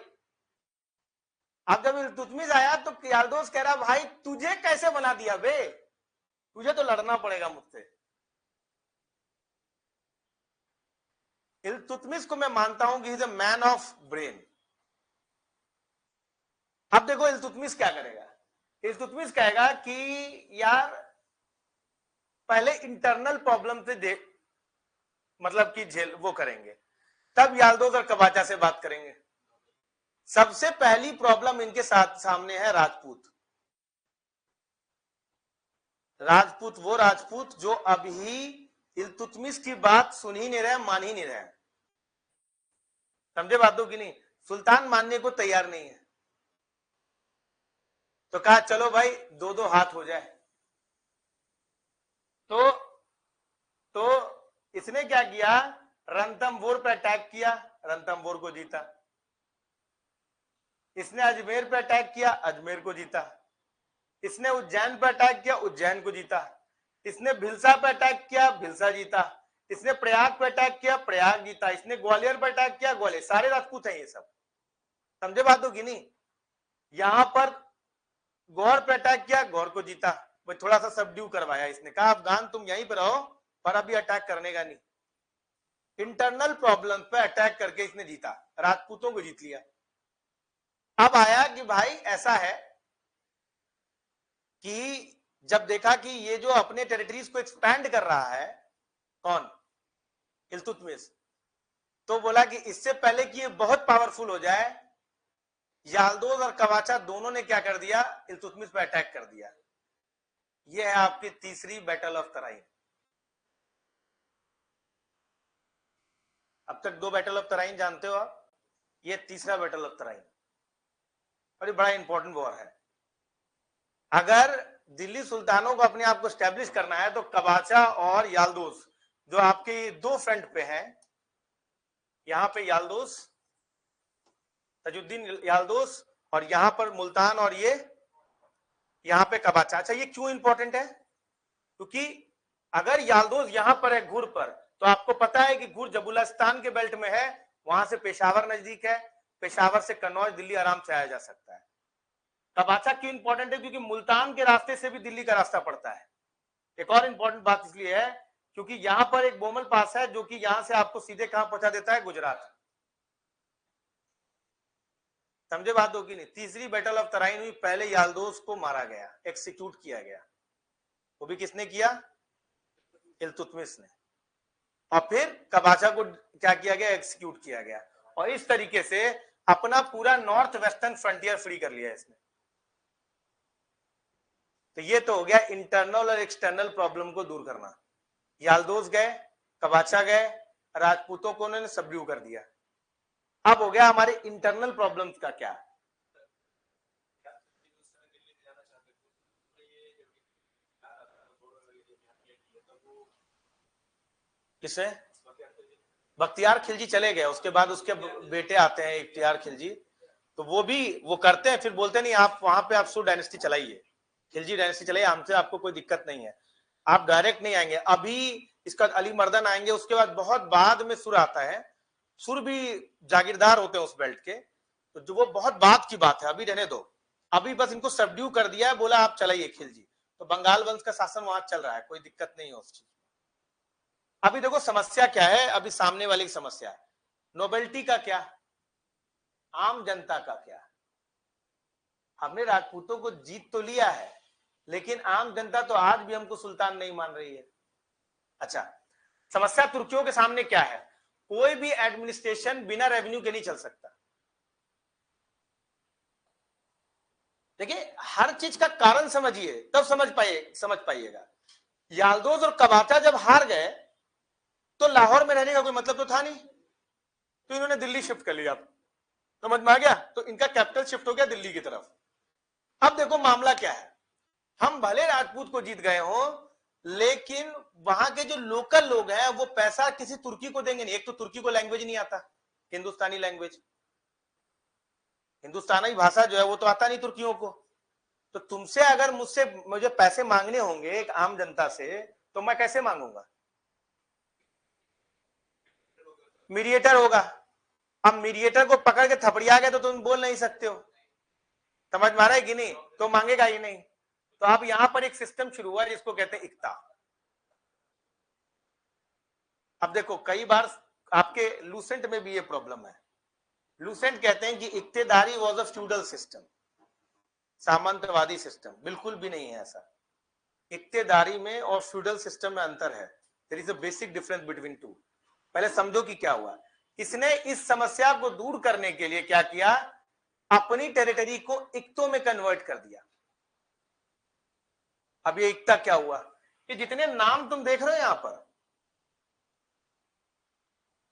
S1: अब जब इल्तुतमिश आया तो याल्दोज कह रहा भाई तुझे कैसे बना दिया बे, तुझे तो लड़ना पड़ेगा मुझसे। इल्तुतमिश को मैं मानता हूं कि is a man of brain. अब देखो इल्तुतमिश क्या करेगा। इल्तुतमिश कहेगा कि यार पहले इंटरनल प्रॉब्लम से देख, मतलब कि झेल वो करेंगे, तब याल्दोज और कबाचा से बात करेंगे। सबसे पहली प्रॉब्लम इनके साथ सामने है राजपूत। राजपूत वो राजपूत जो अभी इल्तुतमिश की बात सुन ही नहीं रहे, मान ही नहीं रहे। समझे बातों की नहीं, सुल्तान मानने को तैयार नहीं है। तो कहा चलो भाई दो दो हाथ हो जाए। तो तो इसने क्या किया, रणथंभौर पर अटैक किया, रणथंभौर को जीता। इसने अजमेर पर अटैक किया, अजमेर को जीता। इसने उज्जैन पर अटैक किया, उज्जैन को जीता। इसने भिलसा पर अटैक किया, भिलसा जीता। इसने प्रयाग पर अटैक किया, प्रयाग जीता। इसने ग्वालियर पर अटैक किया, ग्वालियर। सारे राजपूत हैं ये सब। समझे बातों की नहीं। यहां पर गौर पर अटैक किया, गौर को जीता। वो थोड़ा सा सबड्यू करवाया, इसने कहा अफगान तुम यहीं पर रहो पर अभी अटैक करने का नहीं। इंटरनल प्रॉब्लम पे अटैक करके इसने जीता, राजपूतों को जीत लिया। अब आया कि भाई ऐसा है कि जब देखा कि ये जो अपने टेरिटरीज को एक्सपैंड कर रहा है, कौन, इल्तुतमिश, तो बोला कि इससे पहले कि ये बहुत पावरफुल हो जाए, याल्दोज और कवाचा दोनों ने क्या कर दिया, इल्तुतमिश पे अटैक कर दिया। ये है आपकी तीसरी बैटल ऑफ तराइन। अब तक 2 बैटल ऑफ तराइन जानते हो आप, ये तीसरा बैटल ऑफ तराइन और ये बड़ा इंपॉर्टेंट वॉर है। अगर दिल्ली सुल्तानों को अपने आप को स्टैब्लिश करना है तो कबाचा और याल्दोज जो आपके 2 फ्रंट पे हैं, यहां पे याल्दोज, तजुद्दीन याल्दोज, और यहां पर मुल्तान, और ये यहां पे कबाचा। अच्छा ये क्यों इंपॉर्टेंट है, क्योंकि अगर याल्दोज यहां पर है घुर पर, तो आपको पता है कि घुर जबुलस्तान के बेल्ट में है, वहां से पेशावर नजदीक है, पेशावर से कन्नौज दिल्ली आराम से आया जा सकता है। कबाचा क्यों इंपॉर्टेंट है, क्योंकि मुल्तान के रास्ते से भी दिल्ली का रास्ता पड़ता है। एक और इंपॉर्टेंट बात इसलिए है क्योंकि यहां पर एक बोमल पास है जो कि यहां से आपको सीधे कहां पहुंचा देता है, गुजरात। समझे बात होगी नहीं। तीसरी बैटल ऑफ तराइन हुई, पहले याल्दोज को मारा गया, एक्सिक्यूट किया गया। वो भी किसने किया, इल्तुतमिश ने। और फिर कबाचा को क्या किया गया, एक्सिक्यूट किया गया। और इस तरीके से अपना पूरा नॉर्थ वेस्टर्न फ्रंटियर फ्री कर लिया इसने। तो ये तो हो गया इंटरनल और एक्सटर्नल प्रॉब्लम को दूर करना। याल्दोज गए, कबाचा गए, राजपूतों को उन्होंने सबड्यू कर दिया। अब हो गया हमारे इंटरनल प्रॉब्लम्स का क्या। किसे, बख्तियार खिलजी चले गए, उसके बाद उसके बेटे आते हैं इख्तियार खिलजी, तो वो भी वो करते हैं, फिर बोलते नहीं आप वहां पे आप सुर डायनेस्टी चलाइए, खिलजी डायनेस्टी चलाइए, हमसे आपको कोई दिक्कत नहीं है, आप डायरेक्ट नहीं आएंगे। अभी इसका अली मर्दन आएंगे, उसके बाद बहुत बाद में सुर आता है। सुर भी जागीरदार होते हैं उस बेल्ट के, तो जो वो बहुत बाद की बात है, अभी रहने दो। अभी बस इनको सबड्यू कर दिया है, बोला आप चलाइए खिलजी, तो बंगाल वंश का शासन वहां चल रहा है, कोई दिक्कत नहीं है उस चीज। अभी देखो समस्या क्या है, अभी सामने वाली की समस्या है, नोबेल्टी का क्या, आम जनता का क्या। हमने राजपूतों को जीत तो लिया है, लेकिन आम जनता तो आज भी हमको सुल्तान नहीं मान रही है। अच्छा, समस्या तुर्कियों के सामने क्या है, कोई भी एडमिनिस्ट्रेशन बिना रेवेन्यू के नहीं चल सकता। देखिए हर चीज का कारण समझिए, तब समझ पाइएगा। याल्दोज और कबाचा जब हार गए तो लाहौर में रहने का कोई मतलब तो था नहीं, तो इन्होंने दिल्ली शिफ्ट कर लिया। समझ में आ गया? तो इनका कैपिटल शिफ्ट हो गया दिल्ली की तरफ। अब देखो मामला क्या है, हम भले राजपूत को जीत गए हो, लेकिन वहां के जो लोकल लोग हैं वो पैसा किसी तुर्की को देंगे नहीं। एक तो तुर्की को लैंग्वेज नहीं आता, हिंदुस्तानी लैंग्वेज, हिंदुस्तानी भाषा जो है वो तो आता नहीं तुर्कियों को। तो तुमसे अगर मुझे पैसे मांगने होंगे एक आम जनता से, तो मैं कैसे मांगूंगा? मीडिएटर होगा। अब मीडिएटर को पकड़ के थपड़िया गए तो तुम बोल नहीं सकते हो, समझ में आ रहा है कि नहीं? तो मांगेगा ही नहीं। तो अब यहां पर एक सिस्टम शुरू हुआ जिसको कहते हैं इक्ता। अब देखो कई बार आपके लूसेंट में भी ये प्रॉब्लम है। लूसेंट कहते हैं कि इक्तेदारी वॉज अ फ्यूडल सिस्टम, सामंतवादी सिस्टम। बिल्कुल भी नहीं है ऐसा। इक्तेदारी में और फ्यूडल सिस्टम में अंतर है। There is a basic difference between two. पहले समझो कि क्या हुआ। इसने इस समस्या को दूर करने के लिए क्या किया, अपनी टेरिटरी को इक्तों में कन्वर्ट कर दिया। अब ये इक्ता क्या हुआ कि जितने नाम तुम देख रहे हो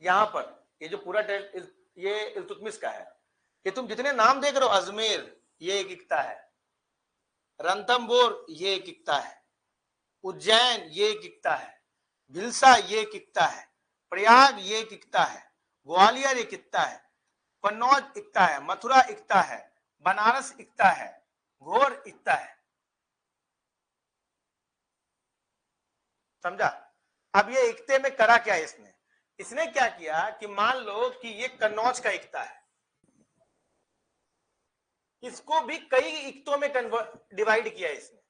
S1: यहां पर ये जो पूरा ये इल्तुतमिश का है, ये तुम जितने नाम देख रहे हो, अजमेर ये एक इक्ता है, रणथंबोर ये एक इक्ता है, उज्जैन ये एक इक्ता है, भिलसा ये एक इक्ता है, प्रयाग ये एक इक्ता है, ग्वालियर एक इक्ता है, कन्नौज इक्ता है, मथुरा इक्ता है, बनारस इक्ता है, घोर इक्ता है। समझा? अब ये इक्ते में करा क्या इसने क्या किया कि मान लो कि ये कन्नौज का इक्ता है, इसको भी कई इक्तों में डिवाइड किया इसने।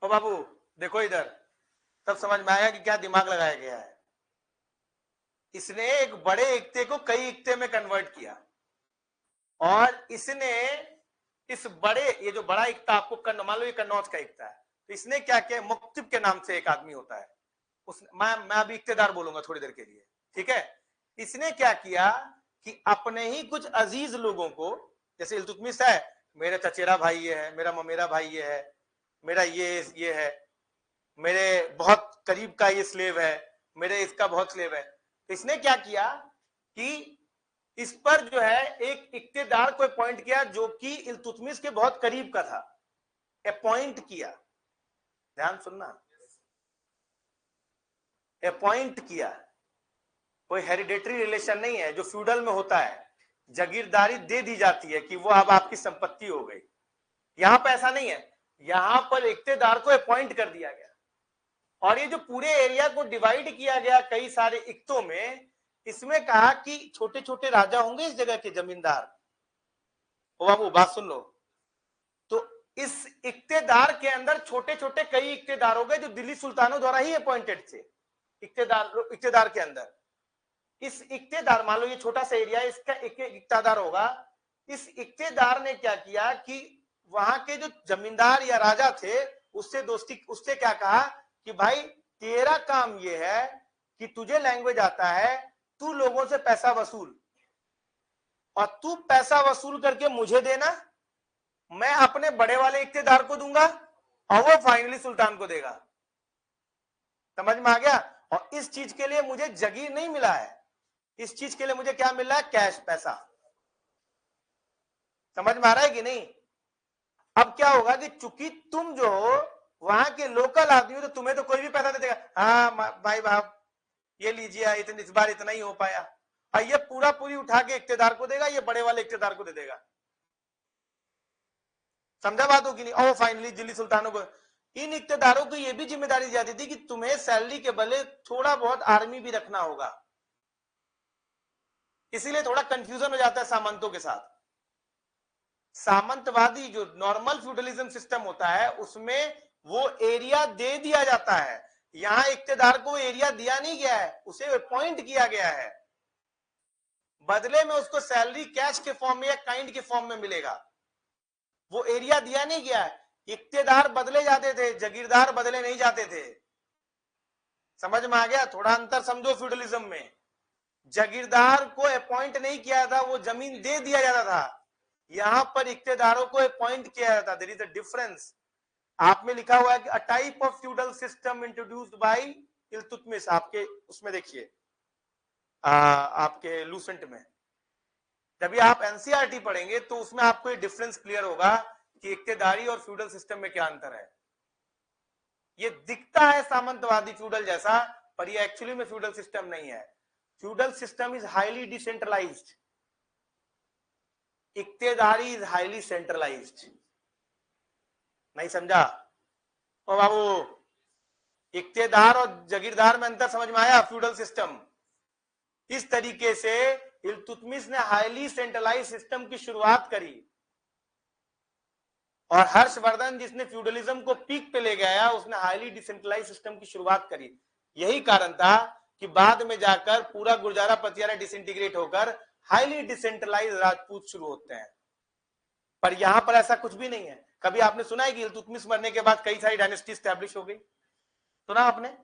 S1: ओ बाबू देखो इधर, तब समझ में आया कि क्या दिमाग लगाया गया है। इसने एक बड़े इक्ते को कई इक्ते में कन्वर्ट किया, और इसने इस बड़े, ये जो बड़ा इक्ता आपको मान लो ये कन्नौज का इक्ता है, तो इसने क्या किया, मुक्तिब के नाम से एक आदमी होता है, मैं अभी इक्तेदार बोलूंगा थोड़ी देर के लिए, ठीक है? इसने क्या किया कि अपने ही कुछ अजीज लोगों को, जैसे इल्तुतमिश है, मेरा चचेरा भाई ये है, मेरा ममेरा भाई ये है, मेरा ये है, मेरे बहुत करीब का ये स्लेव है, मेरे इसका बहुत स्लेव है। तो इसने क्या किया कि इस पर जो है एक इक्तेदार को अपॉइंट किया जो कि इल्तुतमिश के बहुत करीब का था, अपॉइंट किया। ध्यान सुनना, अपॉइंट किया। कोई हेरिडेटरी रिलेशन नहीं है जो फ्यूडल में होता है, जागीरदारी दे दी जाती है कि वो अब आपकी संपत्ति हो गई। यहां पर ऐसा नहीं है, यहां पर इक्तेदार को अपॉइंट कर दिया गया, और ये जो पूरे एरिया को डिवाइड किया गया कई सारे इक्तों में, इसमें कहा कि छोटे छोटे राजा होंगे इस जगह के, जमींदार। ओ बाबू बात सुन लो, तो इस इक्तेदार के अंदर छोटे छोटे कई इक्तेदार हो गए जो दिल्ली सुल्तानों द्वारा ही अपॉइंटेड थे। इक्तेदार के अंदर इस इक्तेदार, मान लो ये छोटा सा एरिया, इसका एक इक्तेदार होगा। इस इक्तेदार ने क्या किया कि वहां के जो जमींदार या राजा थे उससे क्या कहा कि भाई तेरा काम ये है कि तुझे लैंग्वेज आता है, तू लोगों से पैसा वसूल, और तू पैसा वसूल करके मुझे देना, मैं अपने बड़े वाले इक्तेदार को दूंगा, और वो फाइनली सुल्तान को देगा। समझ में आ गया? और इस चीज के लिए मुझे जगीर नहीं मिला है, इस चीज के लिए मुझे क्या मिल रहा है, कैश, पैसा। समझ में आ रहा है कि नहीं? अब क्या होगा कि चूंकि तुम जो वहां के लोकल आदमी हो, तो तुम्हें तो कोई भी पैसा दे देगा, हाँ भाई बाप ये लीजिए, इस बार इतना ही हो पाया, और ये पूरी उठा के इक्तेदार को देगा, ये बड़े वाले इक्तेदार को दे देगा। समझा बात हो कि नहीं? और फाइनली दिल्ली सुल्तानों को, इन इक्तेदारों को ये भी जिम्मेदारी दी जाती थी कि तुम्हें सैलरी के बदले थोड़ा बहुत आर्मी भी रखना होगा। इसीलिए थोड़ा कंफ्यूजन हो जाता है सामंतों के साथ। सामंतवादी जो नॉर्मल फ्यूडलिज्म सिस्टम होता है उसमें वो एरिया दे दिया जाता है, यहां इक्तेदार को एरिया दिया नहीं गया है, उसे अपॉइंट किया गया है, बदले में उसको सैलरी कैश के फॉर्म में या काइंड के फॉर्म में मिलेगा, वो एरिया दिया नहीं गया है। इक्तेदार बदले जाते थे, जागीरदार बदले नहीं जाते थे। समझ में आ गया? थोड़ा अंतर समझो फ्यूडलिज्म में। जागीरदार को अपॉइंट नहीं किया था, वो जमीन दे दिया जाता था। यहां पर इख्तियारों को अपॉइंट किया जाता। There is a difference. आप में लिखा हुआ है कि a type of feudal system introduced by Iltutmish, आपके उसमें देखिए आपके लूसेंट में। जब भी आप एनसीईआरटी पढ़ेंगे तो उसमें आपको ये डिफरेंस क्लियर होगा कि इख्तियारी और फ्यूडल सिस्टम में क्या अंतर है। ये दिखता है सामंतवादी फ्यूडल जैसा, पर ये एक्चुअली में फ्यूडल सिस्टम नहीं है। Feudal system is highly decentralized, इख्तियारी इज हाईली सेंट्रलाइज्ड। नहीं समझा? ओ बाबू, इख्तियार और जागीरदार में अंतर समझ में आया? फ्यूडल सिस्टम इस तरीके से इल्तुतमिश ने हाईली सेंट्रलाइज सिस्टम की शुरुआत करी, और हर्षवर्धन जिसने फ्यूडलिज्म को पीक पे ले गया, उसने हाईली डिसेंट्रलाइज सिस्टम की शुरुआत करी। यही कारण था कि बाद में जाकर पूरा गुर्जारा पतियारा डिसइंटीग्रेट होकर हाईली डिसेंट्रलाइज राजपूत शुरू होते हैं। पर यहां पर ऐसा कुछ भी नहीं है। कभी आपने सुना है कि इल्तुतमिश मरने के बाद कई सारी डायनेस्टी स्टैब्लिश हो गई? सुना आपने?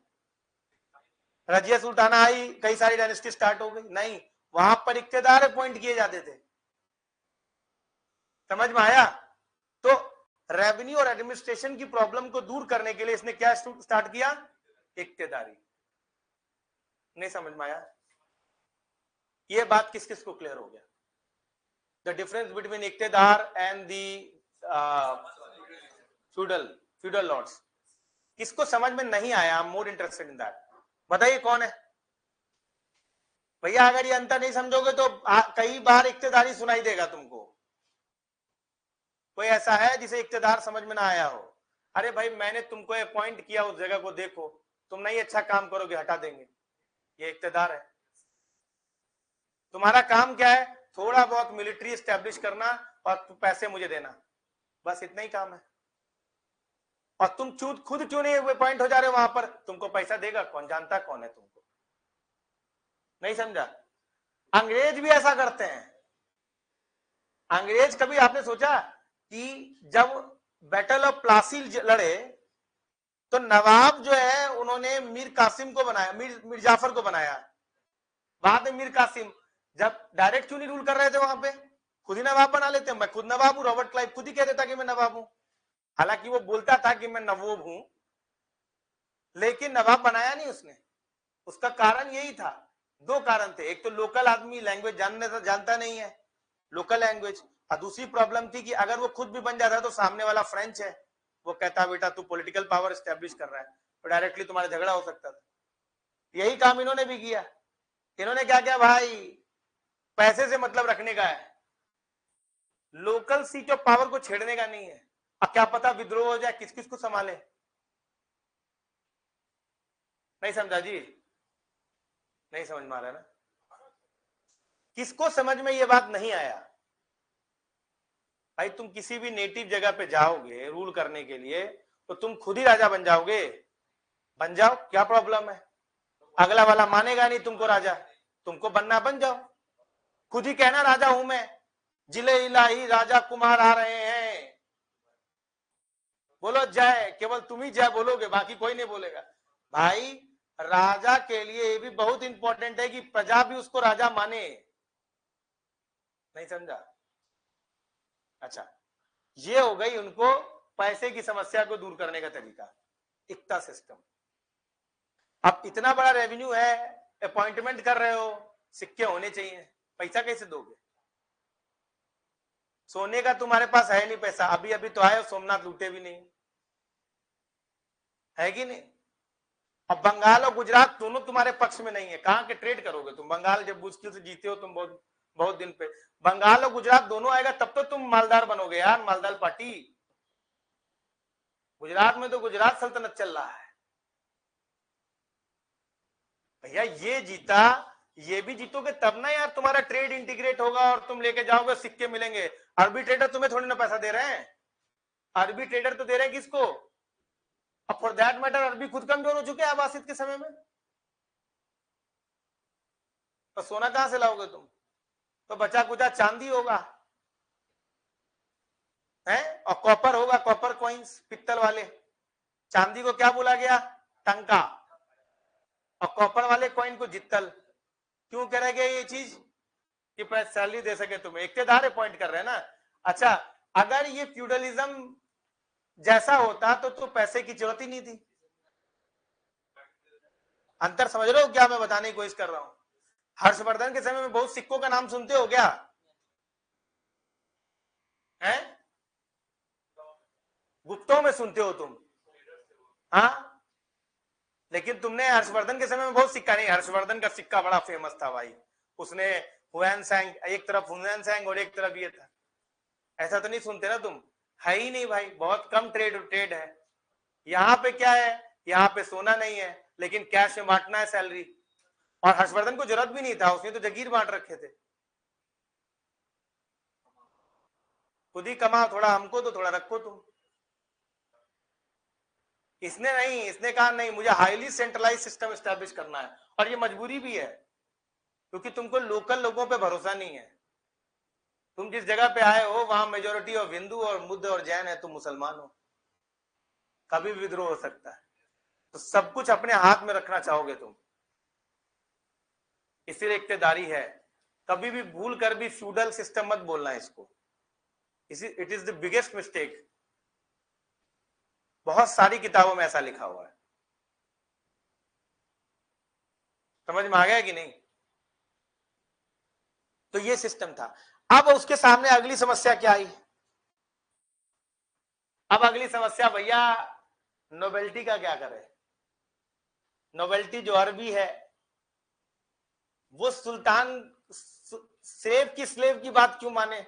S1: रजिया सुल्ताना आई, कई सारी डायनेस्टी स्टार्ट हो गई? नहीं, वहां पर इख्तियार अपॉइंट किए जाते थे। समझ में आया? तो रेवेन्यू और एडमिनिस्ट्रेशन की प्रॉब्लम को दूर करने के लिए इसने क्या स्टार्ट किया? इख्तियारी। नहीं समझ में आया? ये बात किस किस को क्लियर हो गया? द डिफरेंस बिटवीन इख्तियार एंड दी फ्यूडल लॉर्ड्स। किसको समझ में नहीं आया? I am more interested in that. बताइए कौन है भैया? अगर ये अंतर नहीं समझोगे तो कई बार इख्तियारी सुनाई देगा तुमको। कोई ऐसा है जिसे इख्तियार समझ में ना आया हो? अरे भाई, मैंने तुमको अपॉइंट किया, उस जगह को देखो, तुम नहीं अच्छा काम करोगे, हटा देंगे। ये इख्तियार है। तुम्हारा काम क्या है? थोड़ा बहुत मिलिट्री स्टैब्लिश करना और पैसे मुझे देना, बस इतना ही काम है। और तुम खुद क्यों नहीं अपॉइंट हो जा रहे हो वहां पर? तुमको पैसा देगा कौन? जानता कौन है तुमको? नहीं समझा? अंग्रेज भी ऐसा करते हैं। अंग्रेज, कभी आपने सोचा कि जब बैटल ऑफ प्लासी लड़े तो नवाब जो है उन्होंने मीर कासिम को बनाया, मीर जाफर को बनाया। बाद में मीर कासिम जब डायरेक्ट क्यों नहीं रूल कर रहे थे वहां पे? खुद ही नवाब बना लेते हैं। मैं खुद नवाब हूं, रॉबर्ट क्लाइव खुद ही कह देता कि मैं नवाब हूं। हालांकि वो बोलता था कि मैं नवाब हूं, लेकिन नवाब बनाया नहीं उसने। उसका कारण यही था, दो कारण थे। एक तो लोकल आदमी लैंग्वेज जानता नहीं है, लोकल लैंग्वेज। और दूसरी प्रॉब्लम थी कि अगर वो खुद भी बन जाता तो सामने वाला फ्रेंच है, वो कहता बेटा तू पॉलिटिकल पावर स्टैब्लिश कर रहा है, तो डायरेक्टली तुम्हारा झगड़ा हो सकता था। यही काम इन्होंने भी किया। इन्होंने क्या किया भाई? पैसे से मतलब रखने का है, लोकल सीट ऑफ पावर को छेड़ने का नहीं है। अब क्या पता विद्रोह हो जाए, किस किस को संभाले? नहीं समझा जी? नहीं समझ में आ रहा ना? किसको समझ में ये बात नहीं आया? भाई, तुम किसी भी नेटिव जगह पे जाओगे रूल करने के लिए तो तुम खुद ही राजा बन जाओगे। बन जाओ, क्या प्रॉब्लम है? अगला वाला मानेगा नहीं तुमको राजा, तुमको बनना बन जाओ। खुद ही कहना राजा हूं मैं, जिले इलाही राजा कुमार आ रहे हैं, बोलो जय। केवल तुम ही जय बोलोगे, बाकी कोई नहीं बोलेगा। भाई, राजा के लिए ये भी बहुत इंपॉर्टेंट है कि प्रजा भी उसको राजा माने। नहीं समझा? अच्छा, ये हो गई उनको पैसे की समस्या को दूर करने का तरीका, इक्ता सिस्टम। अब इतना बड़ा रेवेन्यू है, अपॉइंटमेंट कर रहे हो, सिक्के होने चाहिए, पैसा कैसे दोगे? सोने का तुम्हारे पास है नहीं पैसा, अभी अभी तो आए, सोमनाथ लूटे भी नहीं, है कि नहीं? अब बंगाल और गुजरात दोनों तुम्हारे पक्ष में नहीं है, कहां के ट्रेड करोगे तुम? बंगाल जब मुश्किल से जीते हो तुम, बहुत बहुत दिन पे, बंगाल और गुजरात दोनों आएगा तब तो तुम मालदार बनोगे यार, मालदार पार्टी। गुजरात में तो गुजरात सल्तनत चल रहा है भैया। ये जीता, ये भी जीतोगे तब ना यार तुम्हारा ट्रेड इंटीग्रेट होगा और तुम लेके जाओगे, सिक्के मिलेंगे। अरबी ट्रेडर तुम्हें थोड़ी ना पैसा दे रहे हैं, अरबी ट्रेडर तो दे रहे हैं किसको? अब फॉर दैट मैटर अरबी खुद कमजोर हो चुके हैं आबासियत के समय में, तो सोना कहां से लाओगे तुम? तो बचा कुचा चांदी होगा है, और कॉपर होगा, कॉपर कॉइन्स पित्तल वाले। चांदी को क्या बोला गया? टंका। और कॉपर वाले कॉइन को जित्तल। क्यों करेंगे ये चीज? कि सैलरी दे सके तुम्हें। इक्तेदार पॉइंट कर रहे हैं ना। अच्छा, अगर ये फ्यूडलिज्म जैसा होता तो पैसे की जरूरत ही नहीं थी। अंतर समझ रहे हो क्या मैं बताने की कोशिश कर रहा हूं? हर्षवर्धन के समय में बहुत सिक्कों का नाम सुनते हो क्या? हैं? गुप्तों में सुनते हो तुम? हाँ, लेकिन तुमने हर्षवर्धन के समय में बहुत सिक्का नहीं। हर्षवर्धन का सिक्का बड़ा फेमस था भाई। उसने हुएन सैंग, एक तरफ हुएन सैंग और एक तरफ ये था। ऐसा तो नहीं सुनते ना तुम? है ही नहीं भाई, बहुत कम ट्रेड है। यहाँ पे क्या है? यहाँ पे सोना नहीं है, लेकिन कैश में बांटना है सैलरी। और हर्षवर्धन को जरूरत भी नहीं था, उसने तो जागीर बांट रखे थे। खुद ही कमा, थोड़ा हमको तो थोड़ा रखो तुम। इसने नहीं, इसने कहा नहीं, मुझे हाईली सेंट्रलाइज सिस्टम स्टैब्लिश करना है। और ये मजबूरी भी है, क्योंकि तुमको लोकल लोगों पे भरोसा नहीं है। तुम जिस जगह पे आए हो वहां मेजोरिटी ऑफ हिंदू और बुद्ध और जैन है, तुम मुसलमान हो, कभी भी विद्रोह हो सकता है। तो सब कुछ अपने हाथ में रखना चाहोगे तुम, इसीलिए इक्तेदारी है। कभी भी भूल कर भी फ्यूडल सिस्टम मत बोलना इसको। It is the biggest mistake. बहुत सारी किताबों में ऐसा लिखा हुआ है। समझ में आ गया कि नहीं? तो ये सिस्टम था। अब उसके सामने अगली समस्या क्या आई? अब अगली समस्या भैया, नोबेल्टी का क्या करे? नोबेल्टी जो अरबी है, वो सुल्तान स्लेव की बात क्यों माने?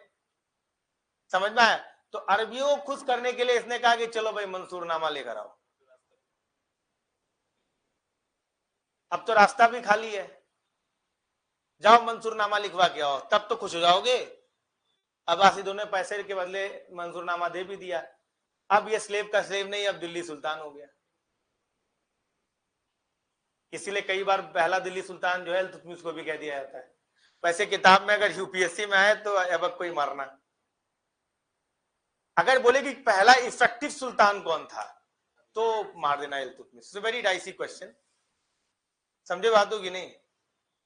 S1: समझ में आया? तो अरबियों को खुश करने के लिए इसने कहा कि चलो भाई मंसूरनामा लेकर आओ। अब तो रास्ता भी खाली है, जाओ मंसूरनामा लिखवा के आओ, तब तो खुश हो जाओगे। अब्बासिदों ने पैसे के बदले मंसूरनामा दे भी दिया। अब ये स्लेव का स्लेव नहीं, अब दिल्ली सुल्तान हो गया। इसीलिए कई बार पहला दिल्ली सुल्तान जो है तुम को भी कह दिया जाता है। वैसे किताब में अगर यूपीएससी में आए तो ऐबक को ही मारना। अगर बोले कि पहला इफेक्टिव सुल्तान कौन था, तो मार देना इल्तुतमिश। वेरी डाइसी क्वेश्चन, समझे बात हो कि नहीं?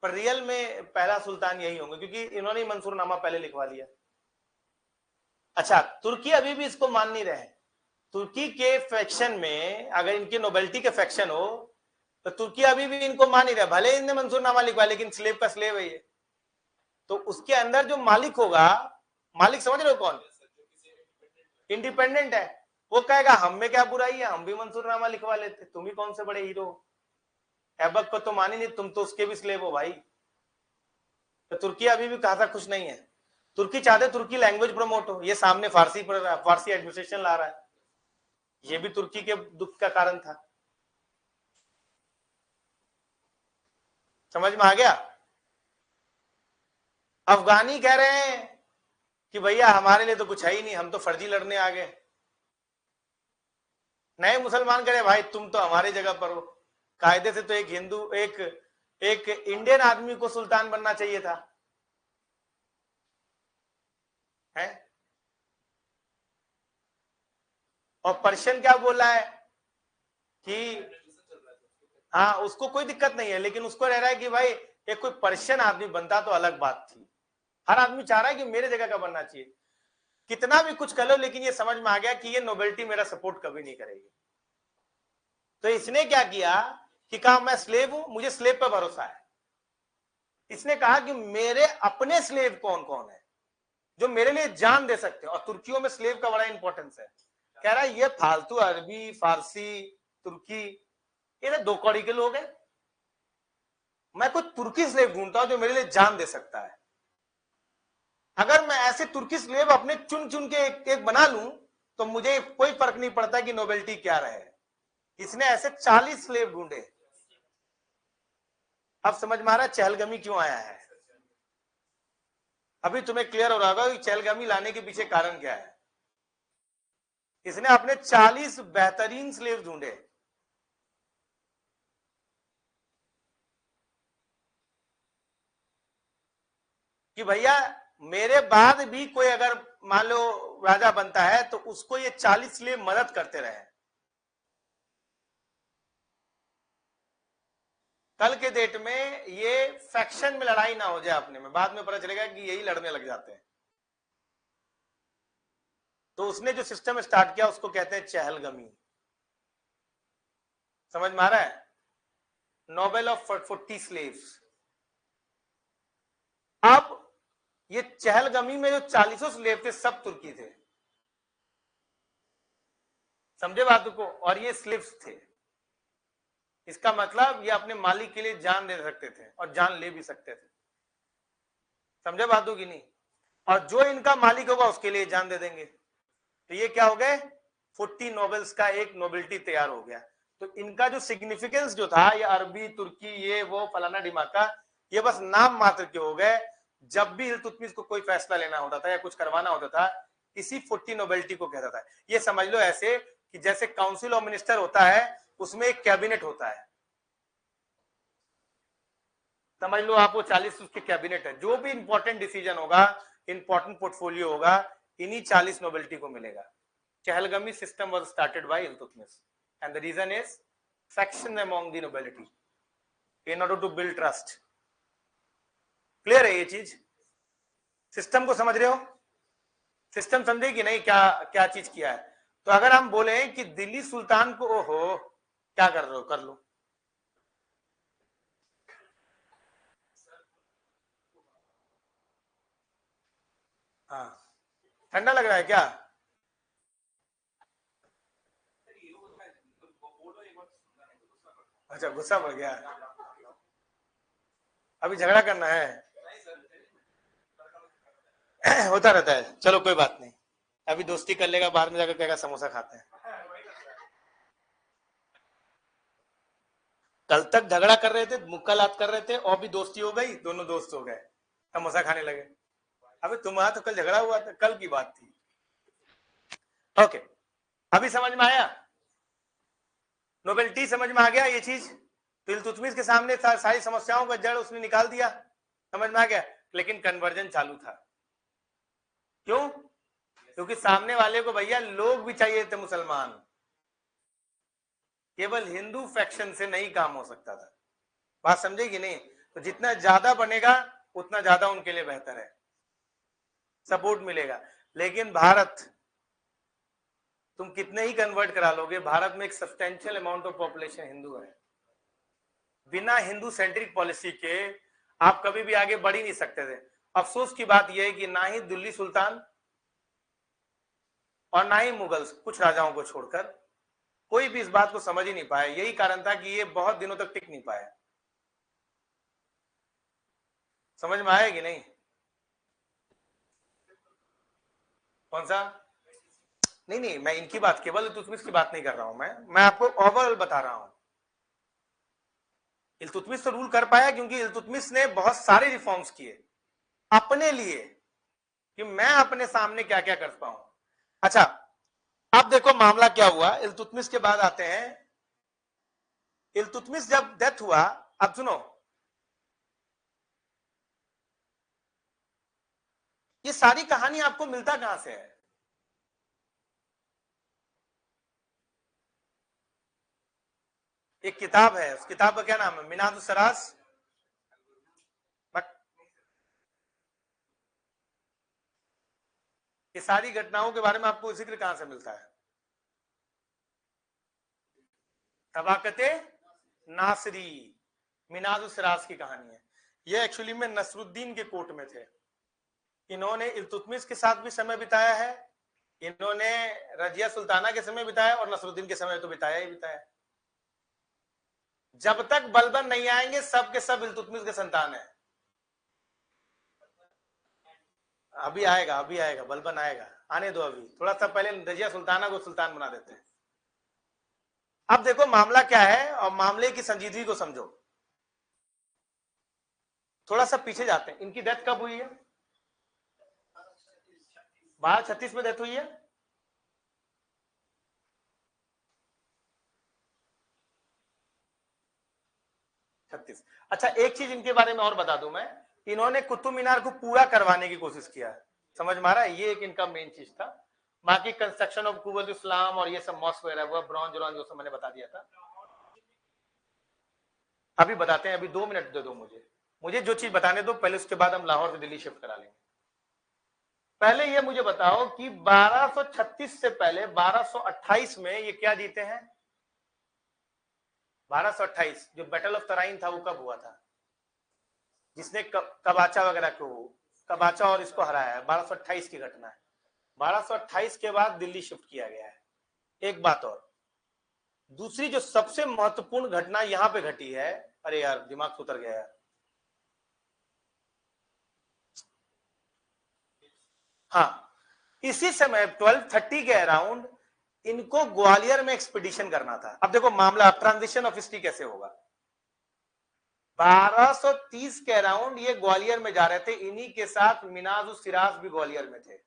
S1: पर रियल में पहला सुल्तान यही होंगे, क्योंकि इन्होंने मंसूरनामा पहले लिखवा लिया। अच्छा, तुर्की अभी भी इसको मान नहीं रहे। तुर्की के फैक्शन में अगर इनकी नोबेल्टी के फैक्शन हो, तो तुर्की अभी भी इनको मान नहीं रहा। भले इनने मंसूरनामा लिखवा, लेकिन स्लेव का स्लेव है ये। तो उसके अंदर जो मालिक होगा, मालिक समझ रहे हो कौन? इंडिपेंडेंट है। वो कहेगा हम में क्या बुराई है, हम भी मंसूरनामा लिखवा लेते, तुम ही कौन से बड़े हीरो हो। ऐबक को तो मान ही नहीं, तुम तो उसके भी स्लेव हो भाई। तो तुर्की अभी भी खासा खुश नहीं है। तुर्की चाहते तुर्की लैंग्वेज प्रमोट हो, ये सामने फारसी एडमिनिस्ट्रेशन ला रहा है। ये भी तुर्की के दुख का कारण था। समझ में आ गया? अफगानी कह रहे हैं कि भैया हमारे लिए तो कुछ है ही नहीं, हम तो फर्जी लड़ने आ गए। नए मुसलमान कह रहे भाई तुम तो हमारी जगह पर हो। कायदे से तो एक हिंदू, एक इंडियन आदमी को सुल्तान बनना चाहिए था, है? और पर्शियन क्या बोला है कि हाँ उसको कोई दिक्कत नहीं है, लेकिन उसको रह रहा है कि भाई एक कोई पर्शियन आदमी बनता तो अलग बात थी। हर आदमी चाह रहा है कि मेरे जगह का बनना चाहिए। कितना भी कुछ कर लो, लेकिन ये समझ में आ गया कि ये नोबेल्टी मेरा सपोर्ट कभी नहीं करेगी। तो इसने क्या किया कि कहा मैं स्लेव हूं, मुझे स्लेव पर भरोसा है। इसने कहा कि मेरे अपने स्लेव कौन कौन है जो मेरे लिए जान दे सकते हैं। और तुर्कियों में स्लेव का बड़ा इंपॉर्टेंस है। कह रहा है ये फालतू अरबी फारसी तुर्की, ये दो कौड़ी के लोग हैं। मैं कोई तुर्की स्लेव ढूंढता हूं जो मेरे लिए जान दे सकता है। अगर मैं ऐसे तुर्की स्लेव अपने चुन चुन के एक बना लूं, तो मुझे कोई फर्क नहीं पड़ता कि नोबेल्टी क्या रहे। इसने ऐसे 40 स्लेव ढूंढे। अब समझ में आ रहा है चहलगमी क्यों आया है? अभी तुम्हें क्लियर हो रहा होगा कि चहलगमी लाने के पीछे कारण क्या है। इसने अपने 40 बेहतरीन स्लेव ढूंढे। कि भैया मेरे बाद भी कोई अगर मान लो राजा बनता है, तो उसको ये 40 स्लेव मदद करते रहे। कल के डेट में ये फैक्शन में लड़ाई ना हो जाए अपने में, बाद में पता चलेगा कि यही लड़ने लग जाते हैं। तो उसने जो सिस्टम स्टार्ट किया उसको कहते हैं चहलगमी। समझ में आ रहा है? Nobel of 40 slaves. अब ये चहलगमी में जो 40 स्लेव थे सब तुर्की थे, समझे बात को? और ये स्लेव्स थे, इसका मतलब ये अपने मालिक के लिए जान दे सकते थे और जान ले भी सकते थे। समझे बात की नहीं? और जो इनका मालिक होगा उसके लिए जान दे देंगे। तो ये क्या हो गए? 40 नोबेल्स का एक नोबेलिटी तैयार हो गया। तो इनका जो सिग्निफिकेंस जो था, ये अरबी तुर्की ये वो फलाना डिमाका, ये बस नाम मात्र के हो गए। जब भी इल्तुतमिश को कोई फैसला लेना होता था या कुछ करवाना होता था, इसी 40 नोबेलिटी को कहता था। ये समझ लो ऐसे कि जैसे काउंसिल ऑफ मिनिस्टर होता है, उसमें एक कैबिनेट होता है, समझ लो आप, वो 40 उसके कैबिनेट है। जो भी इंपॉर्टेंट डिसीजन होगा, इंपॉर्टेंट पोर्टफोलियो होगा, इन्हीं 40 नोबेलिटी को मिलेगा। चहलगमी system was started by Iltutmish and the reason is faction among the nobility in order to build trust. Clear है ये चीज? सिस्टम को समझ रहे हो? सिस्टम समझे कि नहीं? क्या क्या चीज किया है? तो अगर हम बोले कि दिल्ली सुल्तान को, ओहो क्या कर रहे हो, कर लो। हाँ, ठंडा लग रहा है क्या? अच्छा, गुस्सा बढ़ गया, अभी झगड़ा करना है? होता रहता है, चलो कोई बात नहीं, अभी दोस्ती कर लेगा, बाद में जाकर कहेगा समोसा खाते हैं। कल तक झगड़ा कर रहे थे, मुक्का लात कर रहे थे, और भी दोस्ती हो गई, दोनों दोस्त हो गए, समोसा खाने लगे। अबे तुम्हारा तो कल झगड़ा हुआ था, कल की बात थी। ओके, अभी समझ में आया? नोबेलिटी समझ में आ गया ये चीज? तो इल्तुतमिश के सामने सारी समस्याओं का जड़ उसने निकाल दिया, समझ में आ गया। लेकिन कन्वर्जन चालू था, क्यों? क्योंकि सामने वाले को भैया लोग भी चाहिए थे मुसलमान, केवल हिंदू फैक्शन से नहीं काम हो सकता था। बात समझे कि नहीं? तो जितना ज्यादा बनेगा उतना ज्यादा उनके लिए बेहतर है, सपोर्ट मिलेगा। लेकिन भारत, तुम कितने ही कन्वर्ट करा लोगे, भारत में एक substantial amount of population Hindu है। बिना हिंदू सेंट्रिक पॉलिसी के आप कभी भी आगे बढ़ ही नहीं सकते थे। अफसोस की बात यह है कि ना ही दिल्ली सुल्तान और ना ही मुगल्स, कुछ राजाओं को छोड़कर, कोई भी इस बात को समझ ही नहीं पाया। यही कारण था कि ये बहुत दिनों तक टिक नहीं पाया। समझ में आया कि नहीं? कौन सा? नहीं नहीं, मैं इनकी बात, केवल इल्तुतमिश की बात नहीं कर रहा हूं, मैं आपको ओवरऑल बता रहा हूं। इल्तुतमिश तो रूल कर पाया क्योंकि इल्तुतमिश ने बहुत सारे रिफॉर्म्स किए अपने लिए, कि मैं अपने सामने क्या क्या कर पाऊं। अच्छा, अब देखो मामला क्या हुआ। इल्तुतमिश के बाद आते हैं, इल्तुतमिश जब डेथ हुआ, अब सुनो, ये सारी कहानी आपको मिलता कहां से है? एक किताब है, उस किताब का क्या नाम है? मिनाजुस सराज। ये सारी घटनाओं के बारे में आपको जिक्र कहां से मिलता है? तबाकते नासरी, मिनाजुस सराज की कहानी है। ये एक्चुअली में नसरुद्दीन के कोर्ट में थे। इन्होंने इल्तुतमिश के साथ भी समय बिताया है, इन्होंने रजिया सुल्ताना के समय बिताया, और नसरुद्दीन के समय तो बिताया ही बिताया। जब तक बलबन नहीं आएंगे, सब के सब इल्तुतमिश के संतान है। अभी आएगा, अभी आएगा, बलबन आएगा, आने दो, अभी थोड़ा सा पहले रजिया सुल्ताना को सुल्तान बना देते हैं। अब देखो मामला क्या है, और मामले की संजीदगी को समझो। थोड़ा सा पीछे जाते हैं, इनकी डेथ कब हुई है? 1236 में डेथ हुई है। छत्तीस। अच्छा, एक चीज इनके बारे में और बता दूं मैं, इन्होंने कुतुब मीनार को पूरा करवाने की कोशिश किया। समझ में आ रहा है? ये एक इनका मेन चीज था। बाकी कंस्ट्रक्शन ऑफ कुबुल इस्लाम और ये सब मॉस्क वगैरह, वो ब्रॉन्ज जो सब मैंने बता दिया था। अभी बताते हैं, अभी 2 मिनट दे दो मुझे जो चीज बताने दो पहले, उसके बाद हम लाहौर से दिल्ली शिफ्ट करा लेंगे। पहले ये मुझे बताओ कि 1236 से पहले 1228 में ये क्या जीते हैं? 1228 जो बैटल ऑफ तराइन था वो कब हुआ था? जिसने कबाचा वगैरह को, कबाचा और इसको हराया है, 1228 की घटना है। 1228 के बाद दिल्ली शिफ्ट किया गया है। एक बात और, दूसरी जो सबसे महत्वपूर्ण घटना यहां पे घटी है, अरे यार दिमाग से उतर गया यार, हाँ, इसी समय 1230 के अराउंड इनको ग्वालियर में एक्सपीडिशन करना था। अब देखो मामला, ट्रांजिशन ऑफ हिस्ट्री कैसे होगा। 1230 के अराउंड ये ग्वालियर में जा रहे थे, इन्हीं के साथ मिनाज सिराज भी ग्वालियर में थे।